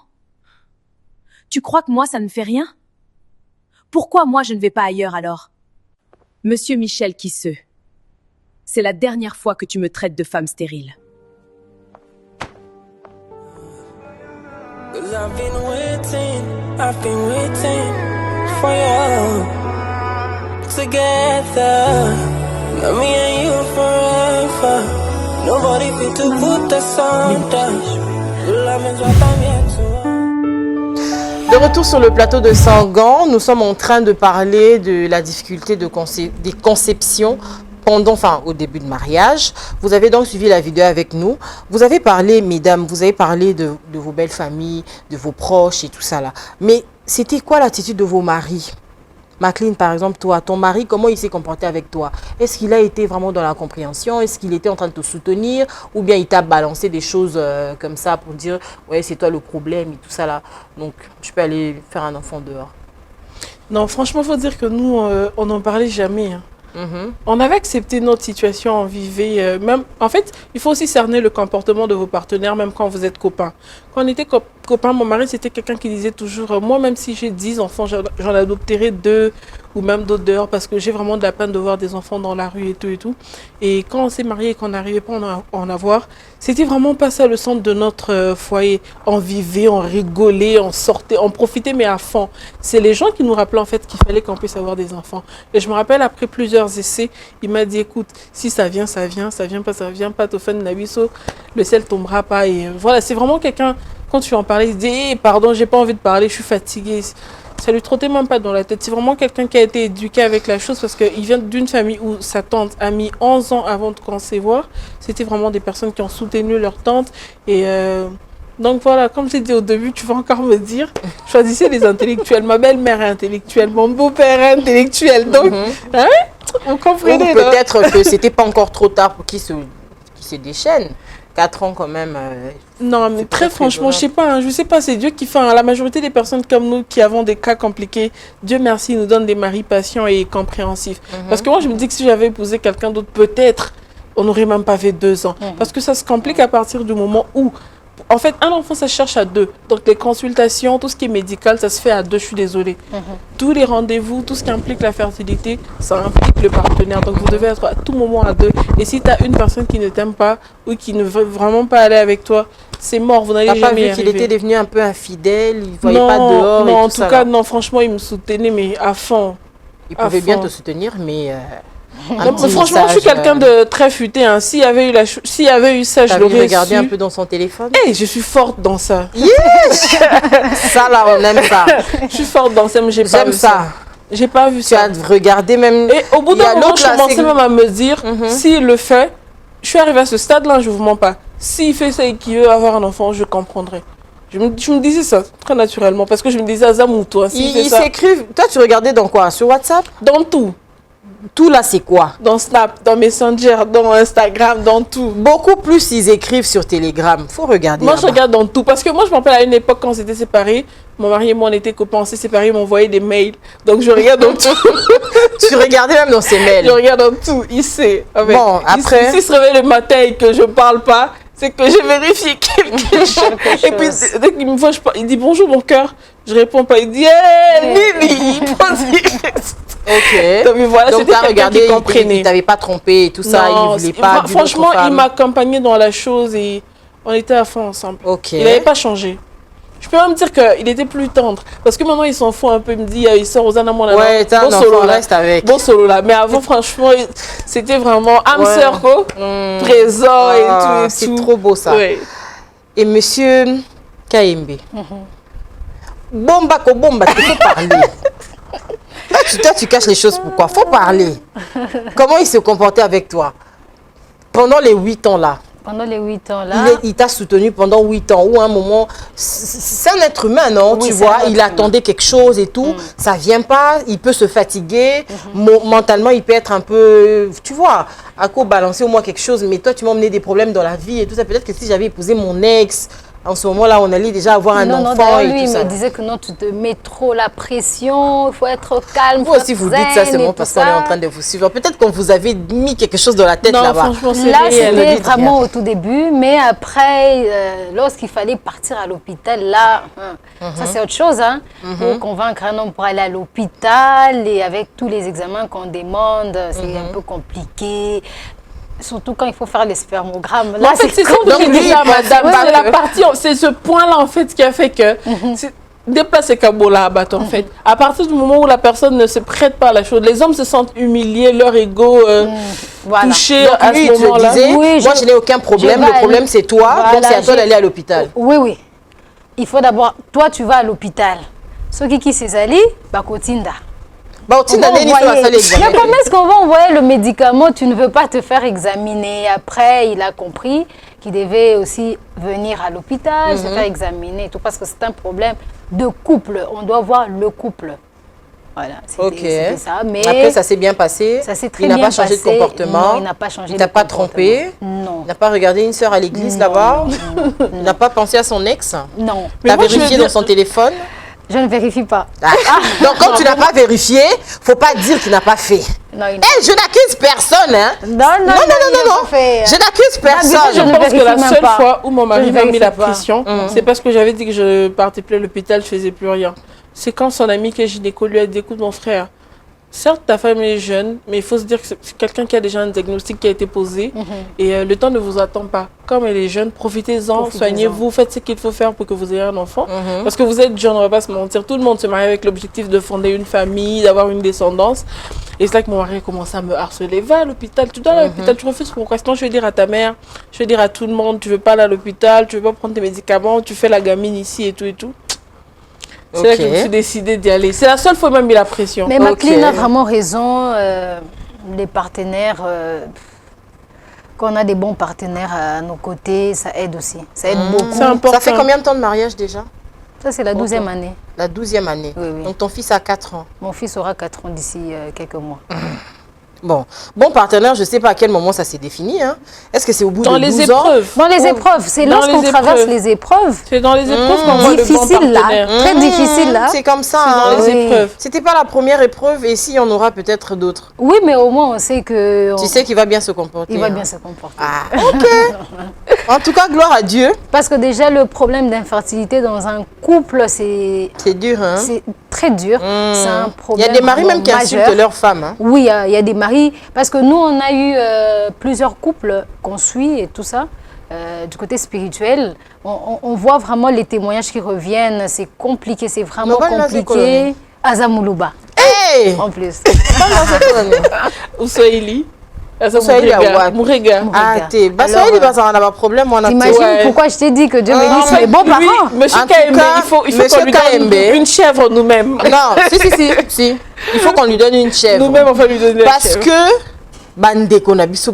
Tu crois que moi, ça ne fait rien? Pourquoi moi, je ne vais pas ailleurs alors? Monsieur Michel Quisseux, c'est la dernière fois que tu me traites de femme stérile. I've been waiting for you together. Now me and you forever. Nobody fit to put us under. Love is what I'm here to. De retour sur le plateau de Sangan, nous sommes en train de parler de la difficulté des conceptions au début de mariage. Vous avez donc suivi la vidéo avec nous. Vous avez parlé, mesdames, vous avez parlé de vos belles familles, de vos proches et tout ça là. Mais c'était quoi l'attitude de vos maris? Maclean, par exemple, toi, ton mari, comment il s'est comporté avec toi? Est-ce qu'il a été vraiment dans la compréhension? Est-ce qu'il était en train de te soutenir? Ou bien il t'a balancé des choses comme ça pour dire, ouais, c'est toi le problème et tout ça là. Donc, tu peux aller faire un enfant dehors. Non, franchement, il faut dire que nous, on n'en parlait jamais. Hein. On avait accepté notre situation, on vivait même. En fait, il faut aussi cerner le comportement de vos partenaires, même quand vous êtes copains. Quand on était copains, mon mari, c'était quelqu'un qui disait toujours, moi, même si j'ai 10 enfants, j'en adopterai 2 ou même d'autres dehors parce que j'ai vraiment de la peine de voir des enfants dans la rue et tout et tout. Et quand on s'est mariés et qu'on n'arrivait pas à en avoir, c'était vraiment pas ça le centre de notre foyer. On vivait, on rigolait, on sortait, on profitait, mais à fond. C'est les gens qui nous rappelaient en fait qu'il fallait qu'on puisse avoir des enfants. Et je me rappelle, après plusieurs plusieurs essais. Il m'a dit, écoute, si ça vient, ça vient. Ça vient pas, Tofen Nabiso, le sel tombera pas. Et voilà, c'est vraiment quelqu'un, quand tu en parlais, il se dit, hey, pardon, j'ai pas envie de parler, je suis fatiguée. Ça lui trottait même pas dans la tête. C'est vraiment quelqu'un qui a été éduqué avec la chose parce qu'il vient d'une famille où sa tante a mis 11 ans avant de concevoir. C'était vraiment des personnes qui ont soutenu leur tante. Et donc voilà, comme j'ai dit au début, tu vas encore me dire, choisissez les intellectuels. Ma belle-mère est intellectuelle, mon beau-père est intellectuel. Donc, hein, vous comprenez. Ou peut-être que c'était pas encore trop tard pour qu'il se déchaîne. 4 ans quand même. Non, mais très franchement, je sais pas, c'est Dieu qui fait. La majorité des personnes comme nous qui avons des cas compliqués, Dieu merci, nous donne des maris patients et compréhensifs. Parce que moi, je me dis que si j'avais épousé quelqu'un d'autre, peut-être, on n'aurait même pas fait 2 ans. Parce que ça se complique à partir du moment où, en fait, un enfant, ça se cherche à 2. Donc, les consultations, tout ce qui est médical, ça se fait à 2, je suis désolée. Tous les rendez-vous, tout ce qui implique la fertilité, ça implique le partenaire. Donc, vous devez être à tout moment à 2. Et si tu as une personne qui ne t'aime pas ou qui ne veut vraiment pas aller avec toi, c'est mort, vous n'allez jamais y arriver. T'as pas vu qu'il était devenu un peu infidèle, il ne voyait pas dehors non, et en tout tout ça, cas, non, franchement, il me soutenait, mais à fond. Il pouvait bien te soutenir, mais... franchement, je suis quelqu'un de très futé. Hein. S'il y avait eu ça, je l'aurais regardé un peu dans son téléphone. Hey, je suis forte dans ça. Yes. Ça, là, on aime ça. Je suis forte dans ça, mais j'ai pas vu ça. J'ai pas vu ça. Tu as regardé même... Et au bout d'un moment, je commençais même à me dire, s'il le fait, je suis arrivée à ce stade-là, je ne vous mens pas. S'il fait ça et qu'il veut avoir un enfant, je comprendrai. Je me disais ça très naturellement, parce que je me disais, Azam ou toi, ils s'écrivent... Toi, tu regardais dans quoi? Sur WhatsApp? Dans tout. Tout là, c'est quoi? Dans Snap, dans Messenger, dans Instagram, dans tout. Beaucoup plus, ils écrivent sur Telegram. Faut regarder. Moi, je regarde dans tout. Parce que moi, je me rappelle à une époque, quand on s'était séparés, mon mari et moi, on était copains, on s'est séparés, ils m'envoyaient des mails. Donc, je regarde dans tout. Tu regardais même dans ses mails? Je regarde dans tout. Il sait. Bon, après... S'il se réveille le matin et que je ne parle pas, c'est que j'ai vérifié quelque chose. Et puis, dès qu'il me voit, il dit bonjour, mon cœur. Je réponds pas. Il dit hey, Lily. Ok. Donc, voilà, donc tu as regardé, il ne t'avait pas trompé et tout ça, il ne voulait pas. Franchement, il m'a accompagné dans la chose et on était à fond ensemble. Okay. Il n'avait pas changé. Je peux même dire qu'il était plus tendre. Parce que maintenant, il s'en fout un peu. Il me dit, il sort aux Anamon. Ouais, bon solo là. Reste avec. Bon solo là. Mais avant, franchement, c'était vraiment âme sœur, présent et tout. C'est trop beau ça. Ouais. Et monsieur Kayembe. Bomba, tu peux parler. Toi, tu caches les choses pourquoi? Faut parler. Comment il se comportait avec toi pendant les 8 ans là? Pendant les 8 ans là. Il t'a soutenu pendant 8 ans ou à un moment. C'est un être humain, non? Oui, tu vois, il attendait quelque chose et tout. Ça vient pas, il peut se fatiguer. Mentalement, il peut être un peu. Tu vois, à quoi balancer au moins quelque chose. Mais toi, tu m'as emmené des problèmes dans la vie et tout ça. Peut-être que si j'avais épousé mon ex. En ce moment-là, on allait déjà avoir un enfant. Non, et lui, tout il ça. me disait que non, tu te mets trop la pression, il faut être calme. Vous aussi, vous dites ça seulement parce qu'on est en train de vous suivre. Peut-être qu'on vous avait mis quelque chose dans la tête là-bas. Là, c'était vraiment au tout début, mais après, lorsqu'il fallait partir à l'hôpital, là, ça c'est autre chose. Hein, pour convaincre un homme pour aller à l'hôpital et avec tous les examens qu'on demande, c'est un peu compliqué. Surtout quand il faut faire les spermogrammes. Là, c'est compliqué, madame. C'est la partie, c'est ce point-là, en fait, qui a fait que déplacer Kabola à battre, en fait. À partir du moment où la personne ne se prête pas à la chose, les hommes se sentent humiliés, leur ego touché à ce moment-là. Oui, moi, je n'ai aucun problème. Le problème, c'est toi. Donc, c'est à toi d'aller à l'hôpital. Oui, oui. Il faut d'abord, toi, tu vas à l'hôpital. Ceux qui s'est allé, Bakotinda. Mais comment est-ce qu'on va envoyer le médicament? Tu ne veux pas te faire examiner. Après, il a compris qu'il devait aussi venir à l'hôpital, se faire examiner et tout, parce que c'est un problème de couple. On doit voir le couple. Voilà, c'était ça. Mais après, ça s'est bien passé. Ça s'est très bien passé. Il n'a pas changé de comportement. Non, il n'a pas changé de comportement. Il t'a pas trompé. Non. Il n'a pas regardé une sœur à l'église là-bas. Il n'a pas pensé à son ex. Non. Tu as vérifié dans son téléphone. Je ne vérifie pas. Donc, quand tu n'as pas vérifié, il ne faut pas dire qu'il n'a pas fait. Non, je n'accuse personne. Hein. Non. Je n'accuse personne. Je pense que la seule fois où mon mari m'a mis la pression, c'est parce que j'avais dit que je partais plus à l'hôpital, je ne faisais plus rien. C'est quand son ami qui est gynéco lui a dit, écoute mon frère, certes, ta femme est jeune, mais il faut se dire que c'est quelqu'un qui a déjà un diagnostic qui a été posé. Et le temps ne vous attend pas. Comme elle est jeune, profitez-en, soignez-vous, faites ce qu'il faut faire pour que vous ayez un enfant. Parce que vous êtes jeune, on ne va pas se mentir. Tout le monde se marie avec l'objectif de fonder une famille, d'avoir une descendance. Et c'est là que mon mari a commencé à me harceler. Va à l'hôpital, tu dois aller à l'hôpital, tu refuses pourquoi? Sinon, je vais dire à ta mère, je vais dire à tout le monde, tu ne veux pas aller à l'hôpital, tu ne veux pas prendre tes médicaments, tu fais la gamine ici et tout et tout. C'est là que je me suis décidée d'y aller. C'est la seule fois où m'a mis la pression. Mais Maclean a vraiment raison. Les partenaires, quand on a des bons partenaires à nos côtés, ça aide aussi. Ça aide beaucoup. C'est important. Ça fait combien de temps de mariage déjà? Ça, c'est la 12e année. La 12e année. Oui. Donc ton fils a 4 ans. Mon fils aura 4 ans d'ici quelques mois. Bon partenaire, je ne sais pas à quel moment ça s'est défini. Hein. Est-ce que c'est au bout de 12 ans? Dans les épreuves, c'est lorsqu'on traverse les épreuves. C'est dans les épreuves qu'on voit le bon difficile là, partenaire. très difficile là. C'est comme ça. C'est dans les épreuves. C'était pas la première épreuve et si on aura peut-être d'autres. Oui, mais au moins on sait que... Tu sais qu'il va bien se comporter. Il va bien se comporter. Ah, ok. En tout cas, gloire à Dieu. Parce que déjà, le problème d'infertilité dans un couple, c'est dur, hein? C'est très dur. C'est un problème. Il y a des maris même qui majeur. insultent leur femme. Hein? Oui, il y a des maris. Parce que nous, on a eu plusieurs couples qu'on suit et tout ça. Du côté spirituel, on voit vraiment les témoignages qui reviennent. C'est compliqué, c'est vraiment compliqué. Azamoulouba. Hey! En plus. Uswahili. Mourega. Ah, t'es. Bah, ça, il va avoir problème. T'imagines pourquoi je t'ai dit que Dieu bénisse les bons parents? Monsieur Kaembe, il faut qu'on lui donne une chèvre nous-mêmes. Non, si. Il faut qu'on lui donne une chèvre. Nous-mêmes, on va lui donner parce la chèvre. que Bandeko Nabiso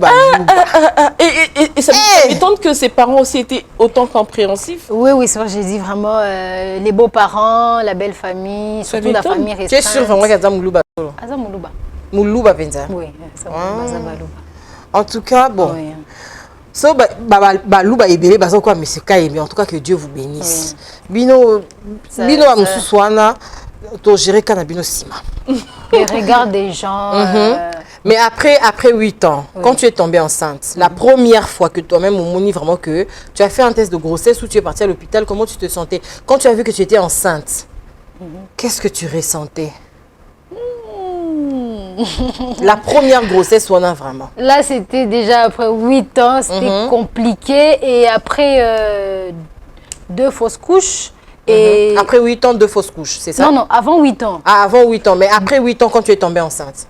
Et ça m'étonne que ses parents aussi étaient autant compréhensifs. Oui, c'est vrai, j'ai dit vraiment les beaux-parents, la belle famille, surtout la famille restreinte. Tu es sûr vraiment qu'Azam Moulouba? Azam Moulouba. Moulouba Penza. Oui, Azam Moulouba. En tout cas, bon. Oui. So, Louba Ebele, quoi, mais c'est Kaembe. En tout cas, que Dieu vous bénisse. Bino Amususwana, to gérer Kanabino Sima. Les regards des gens. Mais après 8 ans, quand tu es tombée enceinte, la première fois que toi-même, on monit vraiment que tu as fait un test de grossesse ou tu es partie à l'hôpital, comment tu te sentais? Quand tu as vu que tu étais enceinte, qu'est-ce que tu ressentais? La première grossesse, on a vraiment. Là, c'était déjà après 8 ans, c'était compliqué. Et après 2 fausses couches. Et... Après 8 ans, 2 fausses couches, c'est ça? Non, avant 8 ans. Ah, avant 8 ans, mais après 8 ans, quand tu es tombée enceinte.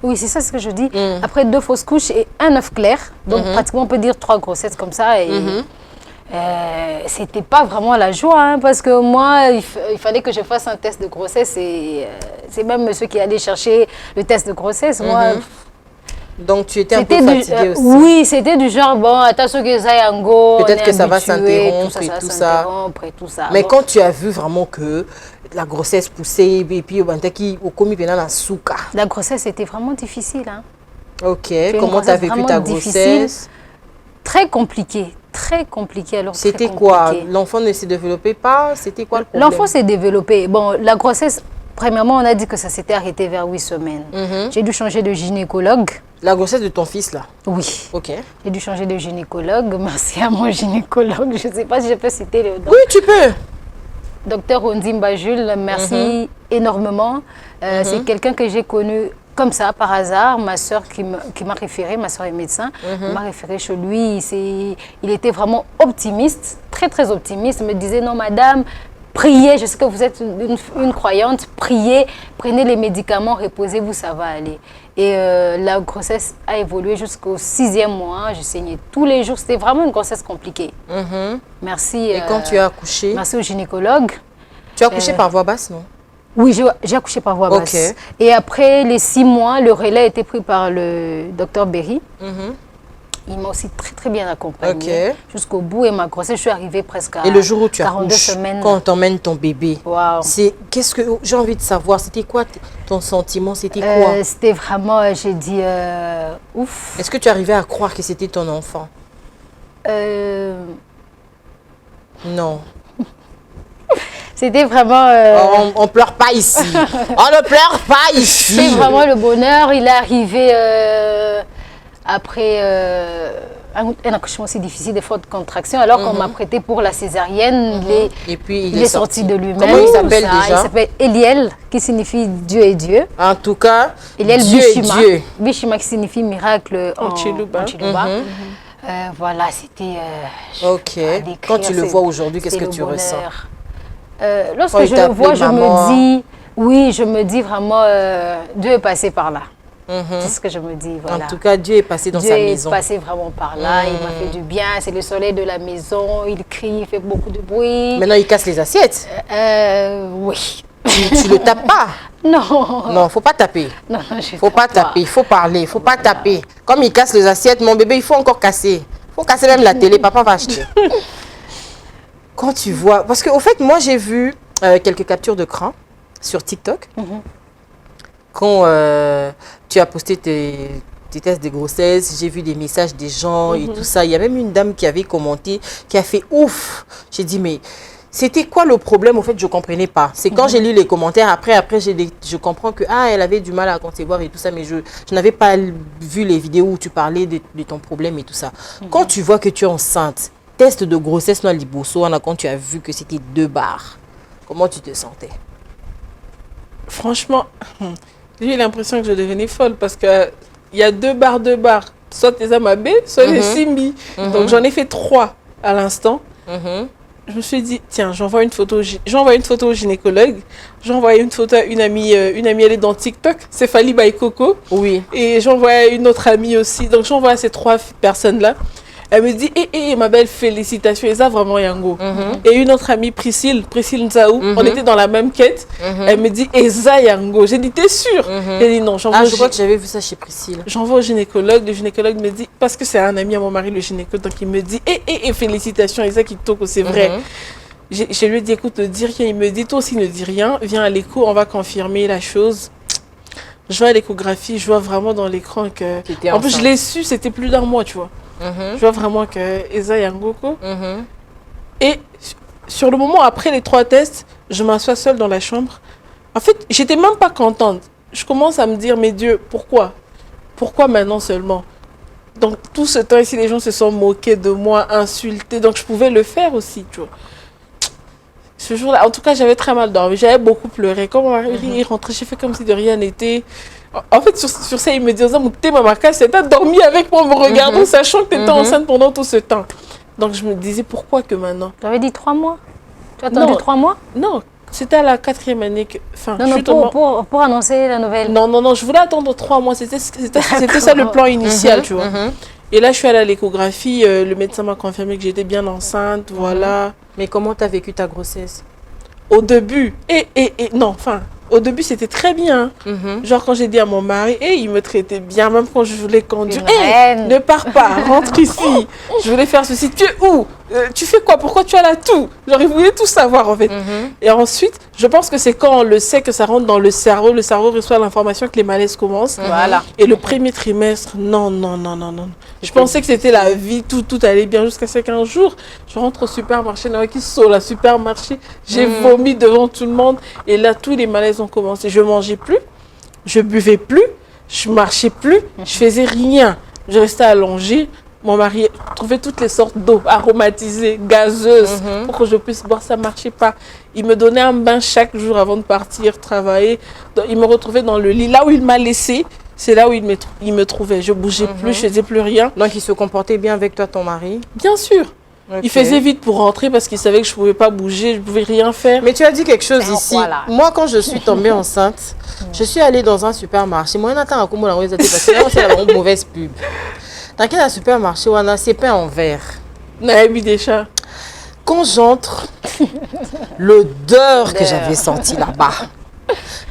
Oui, c'est ça ce que je dis. Après 2 fausses couches et un œuf clair. Donc, pratiquement, on peut dire 3 grossesses comme ça. Et c'était pas vraiment la joie, hein, parce que moi, il fallait que je fasse un test de grossesse. Et c'est même monsieur qui allait chercher le test de grossesse. Moi, donc, tu étais un peu fatiguée aussi. Oui, c'était du genre, bon, attention que ça yango. Peut-être que ça va s'interrompre et tout ça. Mais quand tu as vu vraiment que la grossesse poussait, et puis la grossesse était vraiment difficile. Hein. Ok, comment tu as vécu ta grossesse? Très compliqué. Très compliqué. C'était quoi? L'enfant ne s'est développé pas? C'était quoi le problème? L'enfant s'est développé. Bon, la grossesse, premièrement, on a dit que ça s'était arrêté vers 8 semaines. J'ai dû changer de gynécologue. La grossesse de ton fils, là? Oui. Ok. J'ai dû changer de gynécologue. Merci à mon gynécologue. Je ne sais pas si je peux citer le docteur. Oui, tu peux. Docteur Ondimba Jules, merci énormément. C'est quelqu'un que j'ai connu comme ça, par hasard. Ma soeur qui m'a référé, ma soeur est médecin, m'a référé chez lui. Il était vraiment optimiste, très très optimiste. Il me disait, non madame, priez, je sais que vous êtes une croyante, priez, prenez les médicaments, reposez-vous, ça va aller. Et la grossesse a évolué jusqu'au 6e mois. Je saignais tous les jours. C'était vraiment une grossesse compliquée. Merci. Et quand tu as accouché? Merci au gynécologue. Tu as accouché par voie basse, non? Oui, j'ai accouché par voie basse. Et après les 6 mois, le relais a été pris par le docteur Berry. Il m'a aussi très très bien accompagnée jusqu'au bout et ma grossesse, je suis arrivée presque à 42 semaines. Et le jour où tu accouches, quand on t'emmène ton bébé, wow. Qu'est-ce que j'ai envie de savoir? C'était quoi ton sentiment? C'était quoi? C'était vraiment, j'ai dit, ouf. Est-ce que tu arrivais à croire que c'était ton enfant? Non. C'était vraiment... On pleure pas ici. On ne pleure pas ici. C'est vraiment le bonheur. Il est arrivé après un accouchement aussi difficile, des fortes contractions, alors qu'on m'a prêté pour la césarienne. Et puis Il est sorti de lui-même. Comment il s'appelle déjà? Il s'appelle Eliel, qui signifie Dieu et Dieu. En tout cas, Eliel Dieu et Bishima. Dieu. Bishima qui signifie miracle en Chiluba. Voilà, c'était... Ok. Quand tu le vois aujourd'hui, qu'est-ce que tu ressens? Lorsque Quand il je t'a le vois, appelé je maman. me dis... Oui, je me dis vraiment, Dieu est passé par là. C'est ce que je me dis, voilà. En tout cas, Dieu est passé dans Dieu sa est maison. passé vraiment par là, il m'a fait du bien, c'est le soleil de la maison, il crie, il fait beaucoup de bruit. Maintenant, il casse les assiettes. Oui. Tu le tapes pas. Non. Non, faut pas taper. Non, je Faut pas taper, il faut parler, il faut pas taper. Comme il casse les assiettes, mon bébé, il faut encore casser. Il faut casser même la télé, papa va acheter. Quand tu vois... Parce qu'au fait, moi, j'ai vu quelques captures d'écran sur TikTok. Quand tu as posté tes tests de grossesse, j'ai vu des messages des gens et tout ça. Il y a même une dame qui avait commenté, qui a fait ouf. J'ai dit, mais c'était quoi le problème? Au fait, je ne comprenais pas. C'est quand j'ai lu les commentaires, après je comprends que elle avait du mal à concevoir et tout ça, mais je n'avais pas vu les vidéos où tu parlais de ton problème et tout ça. Quand tu vois que tu es enceinte, test de grossesse dans Liboso, quand tu as vu que c'était 2 barres, comment tu te sentais? Franchement, j'ai eu l'impression que je devenais folle parce qu'il y a 2 barres. Soit les Amabé, soit les Simbi. Donc j'en ai fait 3 à l'instant. Je me suis dit, tiens, j'envoie une photo au gynécologue. J'envoie une photo à une amie, elle est dans TikTok, c'est Fali by Coco. Oui. Et j'envoie à une autre amie aussi. Donc j'envoie à ces 3 personnes-là. Elle me dit, ma belle, félicitations, et ça vraiment Yango. Et une autre amie, Priscille Nzaou, on était dans la même quête. Elle me dit, et ça Yango. J'ai dit, t'es sûre? Elle dit, non, j'envoie. Je crois que j'avais vu ça chez Priscille. J'envoie au gynécologue. Le gynécologue me dit, parce que c'est un ami à mon mari, le gynécologue, donc il me dit, félicitations, et ça qui toque, c'est vrai. Je lui ai dit, écoute, ne dis rien. Il me dit, toi aussi ne dis rien, viens à l'écho, on va confirmer la chose. Je vois à l'échographie, je vois vraiment dans l'écran que. En plus, je l'ai su, c'était plus d'1 mois, tu vois. Je vois vraiment que Eza Yangoko. Et sur le moment, après les 3 tests, je m'assois seule dans la chambre. En fait, j'étais même pas contente. Je commence à me dire, mais Dieu, pourquoi? Pourquoi maintenant seulement? Donc, tout ce temps ici, les gens se sont moqués de moi, insultés. Donc, je pouvais le faire aussi, tu vois. Ce jour-là, en tout cas, j'avais très mal dormi. J'avais beaucoup pleuré. Quand mon mari est rentré, j'ai fait comme si de rien n'était. En fait, sur ça, il me disait, maman, tu as dormi avec moi en me regardant, sachant que tu étais enceinte pendant tout ce temps. Donc, je me disais, pourquoi que maintenant? Tu avais dit 3 mois? Tu as attendu 3 mois? Non, c'était à la 4e année que... pour annoncer la nouvelle. Non, je voulais attendre 3 mois. C'était ça le plan initial, tu vois. Et là, je suis allée à l'échographie. Le médecin m'a confirmé que j'étais bien enceinte, voilà. Mais comment tu as vécu ta grossesse? Au début, au début, c'était très bien. Genre, quand j'ai dit à mon mari, il me traitait bien, même quand je voulais conduire. Ne pars pas, rentre ici. Je voulais faire ceci. Tu es où? Tu fais quoi? Pourquoi tu as là tout? Genre, il voulait tout savoir, en fait. Et ensuite, je pense que c'est quand on le sait que ça rentre dans le cerveau reçoit l'information que les malaises commencent. Voilà. Et le premier trimestre, non. Je pensais que c'était la vie, tout allait bien jusqu'à ce qu'un jour, je rentre au supermarché, la supermarché, j'ai vomi devant tout le monde. Et là, tous les malaises ont commencé. Je mangeais plus, je buvais plus, je marchais plus, je faisais rien. Je restais allongée. Mon mari trouvait toutes les sortes d'eau aromatisées, gazeuses, pour que je puisse boire. Ça ne marchait pas. Il me donnait un bain chaque jour avant de partir travailler. Donc, il me retrouvait dans le lit. Là où il m'a laissé, c'est là où il me trouvait. Je ne bougeais plus, je ne faisais plus rien. Donc, il se comportait bien avec toi, ton mari? Bien sûr. Okay. Il faisait vite pour rentrer parce qu'il savait que je ne pouvais pas bouger, je ne pouvais rien faire. Mais tu as dit quelque chose ici. Voilà. Moi, quand je suis tombée enceinte, je suis allée dans un supermarché. Moi, parce que là, c'est la mauvaise pub. Dans quel supermarché, on a c'est pain en verre. Déjà. Quand j'entre, l'odeur que j'avais sentie là-bas.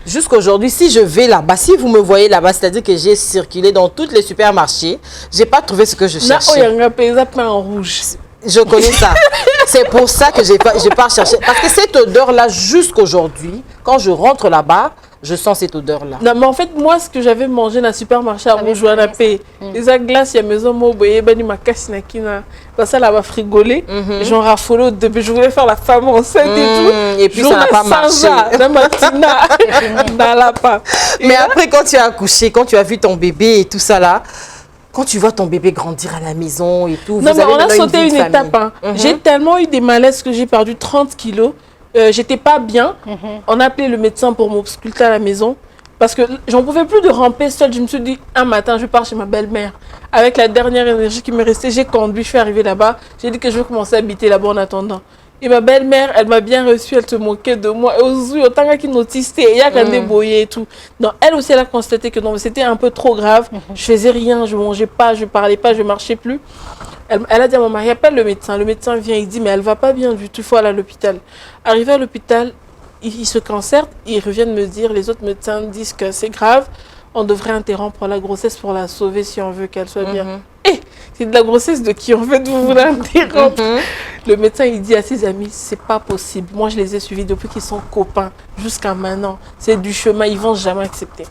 Jusqu'aujourd'hui, si je vais là-bas, si vous me voyez là-bas, c'est-à-dire que j'ai circulé dans tous les supermarchés, je n'ai pas trouvé ce que je cherchais. Il y a un pain en rouge. Je connais ça. C'est pour ça que je n'ai pas cherché. Parce que cette odeur-là, jusqu'aujourd'hui, quand je rentre là-bas, je sens cette odeur-là. Non, mais en fait, moi, ce que j'avais mangé dans le supermarché à Moujouana Pay, les glaces, il y a maison Moboye, Bani Makasi Nakina, ça là-bas frigolé. J'en raffolé au début, je voulais faire la femme enceinte et tout. Et puis ça n'a pas marché. Mais après, quand tu as accouché, quand tu as vu ton bébé et tout ça là, quand tu vois ton bébé grandir à la maison et tout, Non, vous mais avez on a maintenant sauté vie une de famille. étape. Hein. J'ai tellement eu des malaises que j'ai perdu 30 kilos. J'étais pas bien. On a appelé le médecin pour m'ausculter à la maison. Parce que j'en pouvais plus de ramper seule. Je me suis dit, un matin, je pars chez ma belle-mère. Avec la dernière énergie qui me restait, j'ai conduit, je suis arrivée là-bas. J'ai dit que je vais commencer à habiter là-bas en attendant. Et ma belle-mère, elle m'a bien reçue, elle se moquait de moi. Et aujourd'hui, autant qu'il autiste, il y a qu'un débrouillé et tout. Donc, elle aussi, elle a constaté que c'était un peu trop grave. Je faisais rien, je mangeais pas, je parlais pas, je marchais plus. Elle a dit à mon mari, appelle le médecin. Le médecin vient, il dit, mais elle va pas bien du tout, il faut aller à l'hôpital. Arrivé à l'hôpital, il se concertent, ils reviennent me dire, les autres médecins disent que c'est grave, on devrait interrompre la grossesse pour la sauver si on veut qu'elle soit bien. Et c'est de la grossesse de qui en fait vous voulez interrompre? Le médecin il dit à ses amis, c'est pas possible. Moi je les ai suivis depuis qu'ils sont copains jusqu'à maintenant. C'est du chemin, ils vont jamais accepter.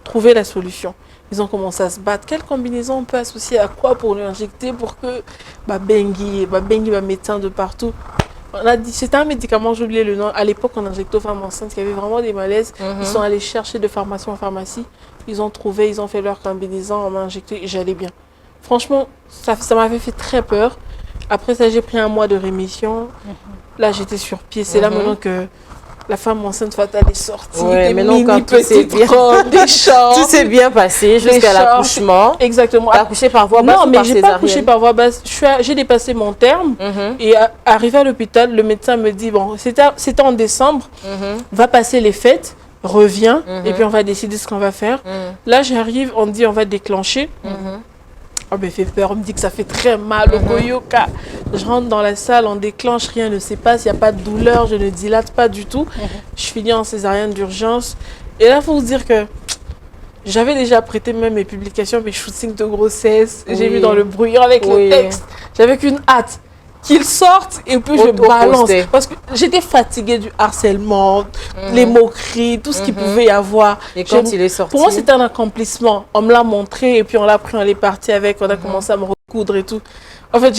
Trouver la solution. Ils ont commencé à se battre. Quelle combinaison on peut associer à quoi pour lui injecter pour que Bengi, médecin de partout. On a dit, c'était un médicament, j'ai oublié le nom. À l'époque, on injectait aux femmes enceintes qui avaient vraiment des malaises. Ils sont allés chercher de pharmacie en pharmacie. Ils ont trouvé, ils ont fait leur combinaison, on m'a injecté et j'allais bien. Franchement, ça m'avait fait très peur. Après ça, j'ai pris un mois de rémission. Là, j'étais sur pied. C'est là maintenant que la femme enceinte fatale est sortie. Ouais, des maintenant, quand tout s'est bien, des chambres, tout s'est bien passé jusqu'à l'accouchement. Exactement. Tu as accouché par voie basse ou non, mais par j'ai pas césarienne? accouché par voie basse. J'ai dépassé mon terme. Et arrivé à l'hôpital, le médecin me dit, bon, c'était en décembre, va passer les fêtes, reviens, et puis on va décider ce qu'on va faire. Là, j'arrive, on dit, on va déclencher. Oh, mais fait peur, on me dit que ça fait très mal au Goyoka. Je rentre dans la salle, on déclenche, rien ne se passe, il n'y a pas de douleur, je ne dilate pas du tout. Je finis en césarienne d'urgence. Et là, il faut vous dire que j'avais déjà prêté même mes publications, mes shootings de grossesse. J'ai mis dans le brouillon avec le texte. J'avais qu'une hâte qu'ils sortent et puis je balance. Parce que j'étais fatiguée du harcèlement, les moqueries, tout ce qu'il pouvait y avoir. Et quand il est sorti? Pour moi, c'était un accomplissement. On me l'a montré et puis on l'a pris, on est parti avec, on a commencé à me recoudre et tout. En fait,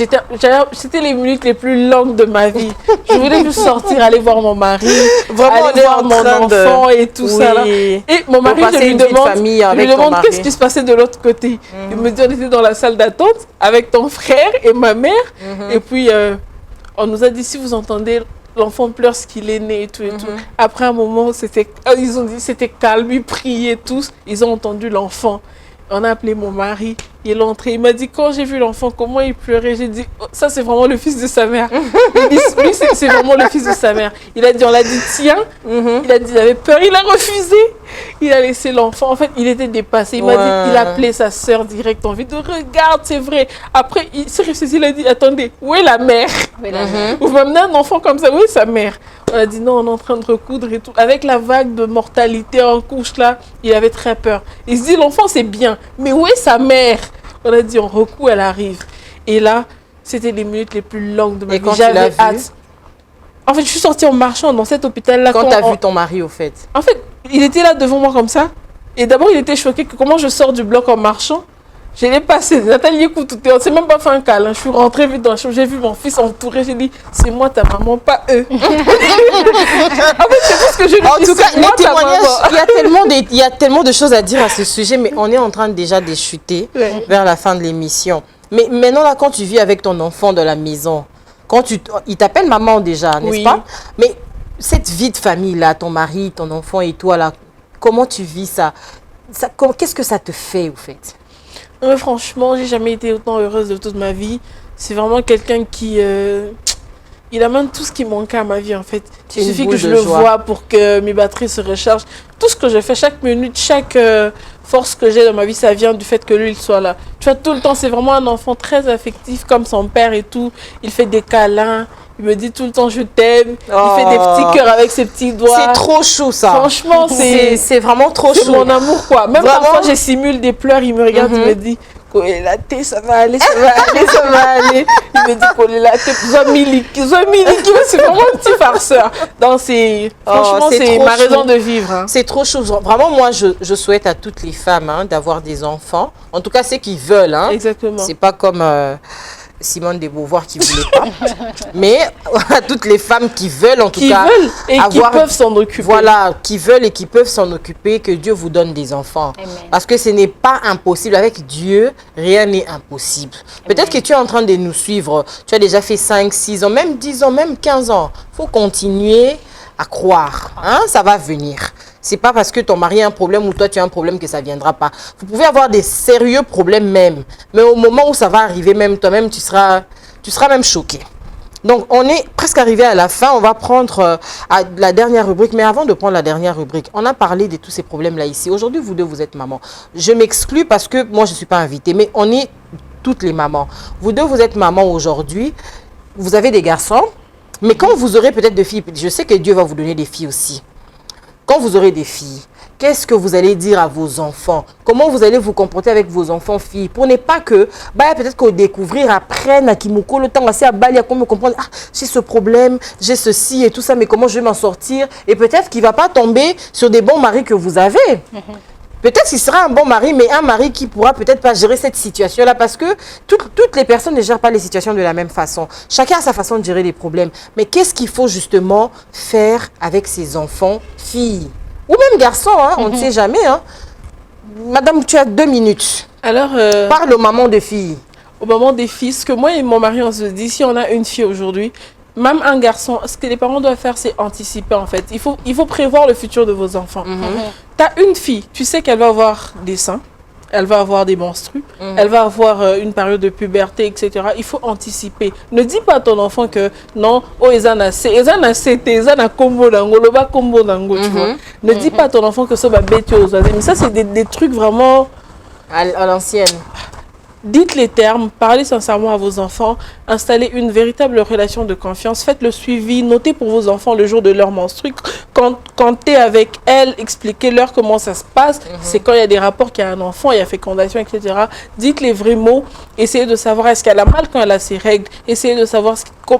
c'était les minutes les plus longues de ma vie. Je voulais juste sortir, aller voir mon mari, vraiment aller voir mon enfant et tout ça. Là. Et mon mari, je lui demande qu'est-ce qui se passait de l'autre côté. Il me dit, on était dans la salle d'attente avec ton frère et ma mère. Et puis, on nous a dit, si vous entendez l'enfant pleure ce qu'il est né et tout et tout. Après un moment, ils ont dit c'était calme, ils priaient tous. Ils ont entendu l'enfant. On a appelé mon mari, il est entré, il m'a dit quand j'ai vu l'enfant, comment il pleurait, j'ai dit oh, ça c'est vraiment le fils de sa mère. Il dit lui c'est vraiment le fils de sa mère. Il a dit, on l'a dit tiens, il a dit il avait peur, il a refusé, il a laissé l'enfant, en fait il était dépassé, il m'a dit, il a appelé sa soeur direct en vidéo, regarde c'est vrai. Après il s'est réfléchi, il a dit attendez, où est la mère? Vous m'amenez un enfant comme ça, où est sa mère? On a dit non, on est en train de recoudre et tout. Avec la vague de mortalité en couche là, il avait très peur. Il se dit l'enfant c'est bien, mais où est sa mère? On a dit on recoue, elle arrive. Et là, c'était les minutes les plus longues de ma vie. J'avais hâte. En fait, je suis sortie en marchant dans cet hôpital là. Quand tu as vu ton mari au fait? En fait, il était là devant moi comme ça. Et d'abord, il était choqué que comment je sors du bloc en marchant. Je l'ai passé, Nathalie écoute, on ne s'est même pas fait un câlin. Je suis rentrée vite dans la chambre, j'ai vu mon fils entouré, j'ai dit, c'est moi ta maman, pas eux. En fait, c'est tout ce que je lui dis. En tout cas, les témoignages, il y a tellement de choses à dire à ce sujet, mais on est en train déjà de chuter vers la fin de l'émission. Mais maintenant, là, quand tu vis avec ton enfant de la maison, il t'appelle maman déjà, n'est-ce pas? Mais cette vie de famille-là, ton mari, ton enfant et toi, là, comment tu vis ça? Qu'est-ce que ça te fait, au fait? Franchement, j'ai jamais été autant heureuse de toute ma vie. C'est vraiment quelqu'un qui... il amène tout ce qui manquait à ma vie, en fait. Il suffit que je le vois pour que mes batteries se rechargent. Tout ce que je fais, chaque minute, chaque force que j'ai dans ma vie, ça vient du fait que lui, il soit là. Tu vois, tout le temps, c'est vraiment un enfant très affectif, comme son père et tout. Il fait des câlins. Il me dit tout le temps je t'aime. Il fait des petits cœurs avec ses petits doigts. C'est trop chou ça. Franchement, c'est vraiment trop chou. C'est mon amour quoi. Même parfois je simule des pleurs, il me regarde, il me dit Colelaté, ça va aller, ça va aller, ça va aller. Il me dit Colelaté, Zomiliki, c'est vraiment un petit farceur. Donc franchement, c'est ma raison de vivre. Hein. C'est trop chou. Vraiment, moi, je souhaite à toutes les femmes d'avoir des enfants. En tout cas, ceux qui veulent. Hein. Exactement. C'est pas comme... Simone de Beauvoir qui ne voulait pas, mais à toutes les femmes qui veulent en tout Qui cas veulent et qui peuvent s'en occuper. Voilà, qui veulent et qui peuvent s'en occuper, que Dieu vous donne des enfants. Amen. Parce que ce n'est pas impossible. Avec Dieu, rien n'est impossible. Peut-être que tu es en train de nous suivre. Tu as déjà fait 5, 6 ans, même 10 ans, même 15 ans. Il faut continuer à croire. Hein? Ça va venir. C'est pas parce que ton mari a un problème ou toi tu as un problème que ça ne viendra pas. Vous pouvez avoir des sérieux problèmes même. Mais au moment où ça va arriver, même toi-même, tu seras même choqué. Donc, on est presque arrivé à la fin. On va prendre la dernière rubrique. Mais avant de prendre la dernière rubrique, on a parlé de tous ces problèmes-là ici. Aujourd'hui, vous deux, vous êtes maman. Je m'exclus parce que moi, je ne suis pas invitée. Mais on est toutes les mamans. Vous deux, vous êtes maman aujourd'hui. Vous avez des garçons. Mais quand vous aurez peut-être des filles, je sais que Dieu va vous donner des filles aussi. Quand vous aurez des filles, qu'est-ce que vous allez dire à vos enfants? Comment vous allez vous comporter avec vos enfants filles? Pour ne pas que, peut-être qu'au découvrir, apprennent à Kimoko, le temps assez à Bali, à me comprendre, j'ai ce problème, j'ai ceci et tout ça, mais comment je vais m'en sortir? Et peut-être qu'il ne va pas tomber sur des bons maris que vous avez. Peut-être qu'il sera un bon mari, mais un mari qui pourra peut-être pas gérer cette situation-là, parce que toutes les personnes ne gèrent pas les situations de la même façon. Chacun a sa façon de gérer les problèmes. Mais qu'est-ce qu'il faut justement faire avec ses enfants, filles ou même garçons, hein, on ne sait jamais. Hein. Madame, tu as 2 minutes. Alors, parle aux mamans de filles. Aux mamans des filles, ce que moi et mon mari, on se dit, si on a une fille aujourd'hui, même un garçon, ce que les parents doivent faire, c'est anticiper en fait. Il faut prévoir le futur de vos enfants. Tu as une fille, tu sais qu'elle va avoir des seins, elle va avoir des menstrues, elle va avoir une période de puberté, etc. Il faut anticiper. Ne dis pas à ton enfant que non, oh, tu vois. Ne dis pas à ton enfant que ça va bêter aux oiseaux. Mais ça, c'est des trucs vraiment À l'ancienne. Dites les termes, parlez sincèrement à vos enfants, installez une véritable relation de confiance, faites le suivi, notez pour vos enfants le jour de leur menstru. Quand tu es avec elle, expliquez-leur comment ça se passe. C'est quand il y a des rapports qu'il y a un enfant, il y a fécondation, etc. Dites les vrais mots, essayez de savoir est-ce qu'elle a mal quand elle a ses règles, essayez de savoir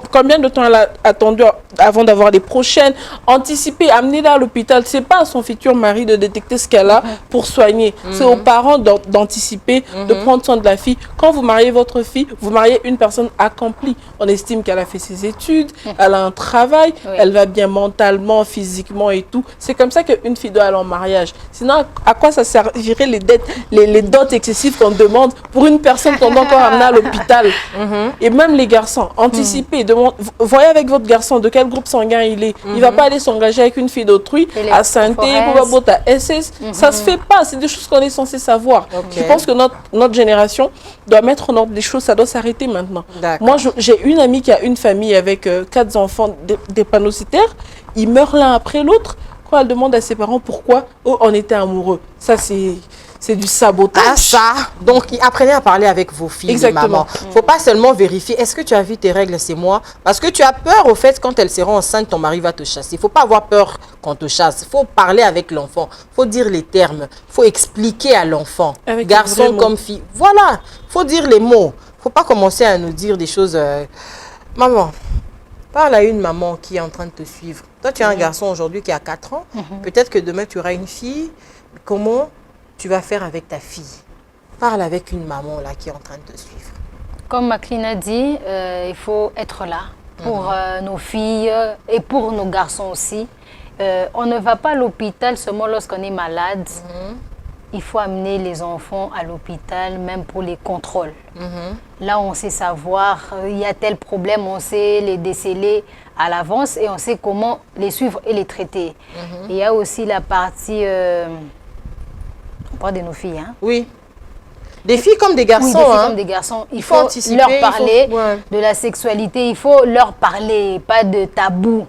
combien de temps elle a attendu avant d'avoir les prochaines, anticipez, amenez-la à l'hôpital. C'est pas à son futur mari de détecter ce qu'elle a pour soigner. C'est aux parents d'anticiper, de prendre soin de la fille. Quand vous mariez votre fille, vous mariez une personne accomplie. On estime qu'elle a fait ses études, elle a un travail, elle va bien mentalement, physiquement et tout. C'est comme ça qu'une fille doit aller en mariage. Sinon, à quoi ça servirait les dots excessifs qu'on demande pour une personne qu'on doit encore amener à l'hôpital? Et même les garçons, anticipez, voyez avec votre garçon de quel groupe sanguin il est. Il ne va pas aller s'engager avec une fille d'autrui à Santé, à SS. Ça ne se fait pas. C'est des choses qu'on est censé savoir. Je pense que notre génération doit mettre en ordre des choses, ça doit s'arrêter maintenant. Moi, j'ai une amie qui a une famille avec 4 enfants drépanocytaires. Ils meurent l'un après l'autre. Quand elle demande à ses parents pourquoi, on était amoureux. Ça, c'est du sabotage. Ah, ça. Donc, apprenez à parler avec vos filles. Exactement. Il ne faut pas seulement vérifier, est-ce que tu as vu tes règles, c'est moi? Parce que tu as peur, au fait, quand elles seront enceintes, ton mari va te chasser. Il ne faut pas avoir peur qu'on te chasse. Il faut parler avec l'enfant. Il faut dire les termes. Il faut expliquer à l'enfant. Garçon comme fille. Voilà. Il faut dire les mots. Il ne faut pas commencer à nous dire des choses. Maman, parle à une maman qui est en train de te suivre. Toi, tu as un garçon aujourd'hui qui a 4 ans. Peut-être que demain, tu auras une fille. Comment tu vas faire avec ta fille? Parle avec une maman là qui est en train de te suivre. Comme Maclean a dit, il faut être là pour nos filles et pour nos garçons aussi. On ne va pas à l'hôpital seulement lorsqu'on est malade. Il faut amener les enfants à l'hôpital, même pour les contrôles. Là, on sait savoir, il y a tel problème, on sait les déceler à l'avance et on sait comment les suivre et les traiter. Il y a aussi la partie... on parle de nos filles, hein? Oui. Des filles comme des garçons. Oui, des filles comme des garçons. Il faut anticiper, leur parler de la sexualité. Il faut leur parler, pas de tabou.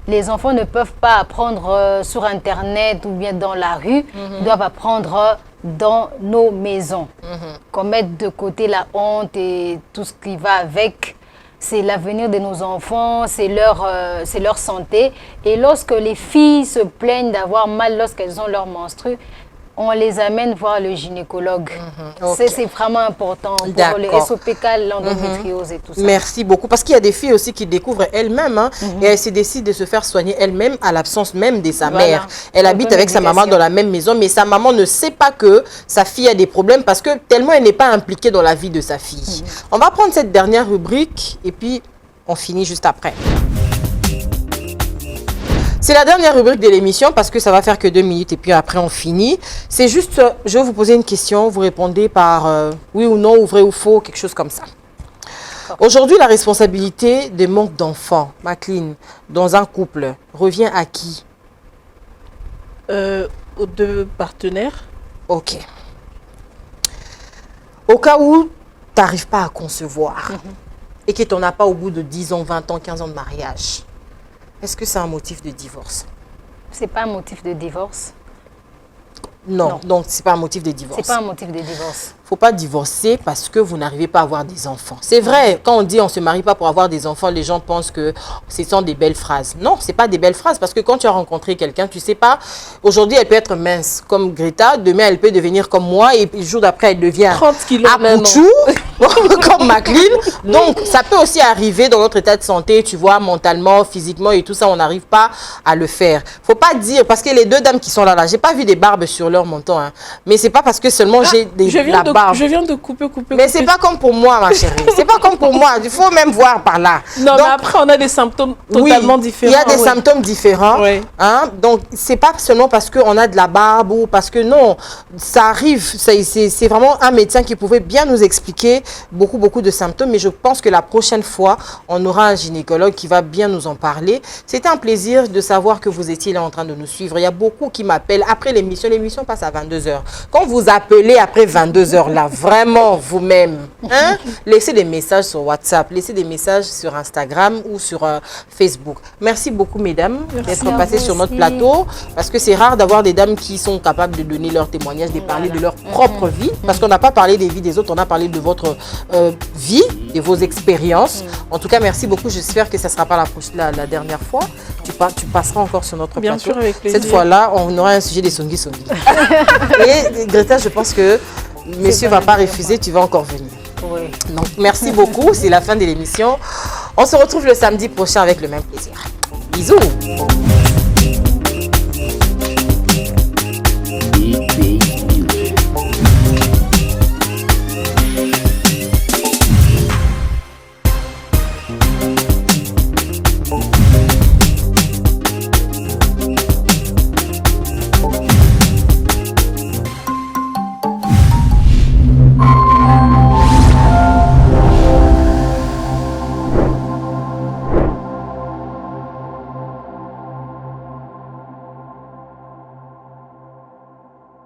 Les enfants ne peuvent pas apprendre sur Internet ou bien dans la rue. Ils doivent apprendre dans nos maisons. Qu'on mette de côté la honte et tout ce qui va avec. C'est l'avenir de nos enfants, c'est leur santé. Et lorsque les filles se plaignent d'avoir mal lorsqu'elles ont leur menstru, on les amène voir le gynécologue. Ok. C'est vraiment important pour D'accord. le SOPK, l'endométriose et tout ça. Merci beaucoup. Parce qu'il y a des filles aussi qui découvrent elles-mêmes hein, et elles se décident de se faire soigner elles-mêmes à l'absence même de sa Voilà. mère. Elle habite avec sa maman dans la même maison, mais sa maman ne sait pas que sa fille a des problèmes parce que tellement elle n'est pas impliquée dans la vie de sa fille. On va prendre cette dernière rubrique et puis on finit juste après. C'est la dernière rubrique de l'émission parce que ça va faire que 2 minutes et puis après on finit. C'est juste, je vais vous poser une question, vous répondez par oui ou non, ou vrai ou faux, quelque chose comme ça. Aujourd'hui, la responsabilité des manques d'enfants, Maclean, dans un couple, revient à qui? Aux deux partenaires. Ok. Au cas où tu n'arrives pas à concevoir et que tu n'en as pas au bout de 10 ans, 20 ans, 15 ans de mariage, est-ce que c'est un motif de divorce? C'est pas un motif de divorce. Non, donc c'est pas un motif de divorce. C'est pas un motif de divorce. Faut pas divorcer parce que vous n'arrivez pas à avoir des enfants. C'est vrai, quand on dit on se marie pas pour avoir des enfants, les gens pensent que ce sont des belles phrases. Non, c'est pas des belles phrases parce que quand tu as rencontré quelqu'un, tu sais pas, aujourd'hui elle peut être mince comme Greta, demain elle peut devenir comme moi et puis le jour d'après elle devient 30 kilos même. Apouchou, comme Maclean. Donc ça peut aussi arriver dans notre état de santé, tu vois, mentalement, physiquement et tout ça, on n'arrive pas à le faire. Faut pas dire, parce que les deux dames qui sont là, j'ai pas vu des barbes sur leur menton, hein, mais c'est pas parce que seulement j'ai la barbe. Je viens de couper. Mais c'est pas comme pour moi, ma chérie. C'est pas comme pour moi. Il faut même voir par là. Non, Donc, mais après, on a des symptômes totalement différents. Il y a des symptômes différents. Oui. Hein? Donc, c'est pas seulement parce qu'on a de la barbe ou parce que non, ça arrive. C'est vraiment un médecin qui pouvait bien nous expliquer beaucoup de symptômes. Mais je pense que la prochaine fois, on aura un gynécologue qui va bien nous en parler. C'était un plaisir de savoir que vous étiez là en train de nous suivre. Il y a beaucoup qui m'appellent après l'émission. L'émission passe à 22h. Quand vous appelez après 22h, là, vraiment, vous-même, hein? Laissez des messages sur WhatsApp, laissez des messages sur Instagram ou sur Facebook. Merci beaucoup, mesdames, d'être passées sur notre plateau, parce que c'est rare d'avoir des dames qui sont capables de donner leur témoignage, de parler de leur propre vie, parce qu'on n'a pas parlé des vies des autres, on a parlé de votre vie, de vos expériences. En tout cas, merci beaucoup. J'espère que ça ne sera pas la dernière fois. Tu passeras encore sur notre plateau. Bien sûr, avec plaisir. Cette fois-là, on aura un sujet des songi. Et Greta, je pense que monsieur ne va pas refuser, tu vas encore venir. Oui. Donc, merci beaucoup. C'est la fin de l'émission. On se retrouve le samedi prochain avec le même plaisir. Bisous.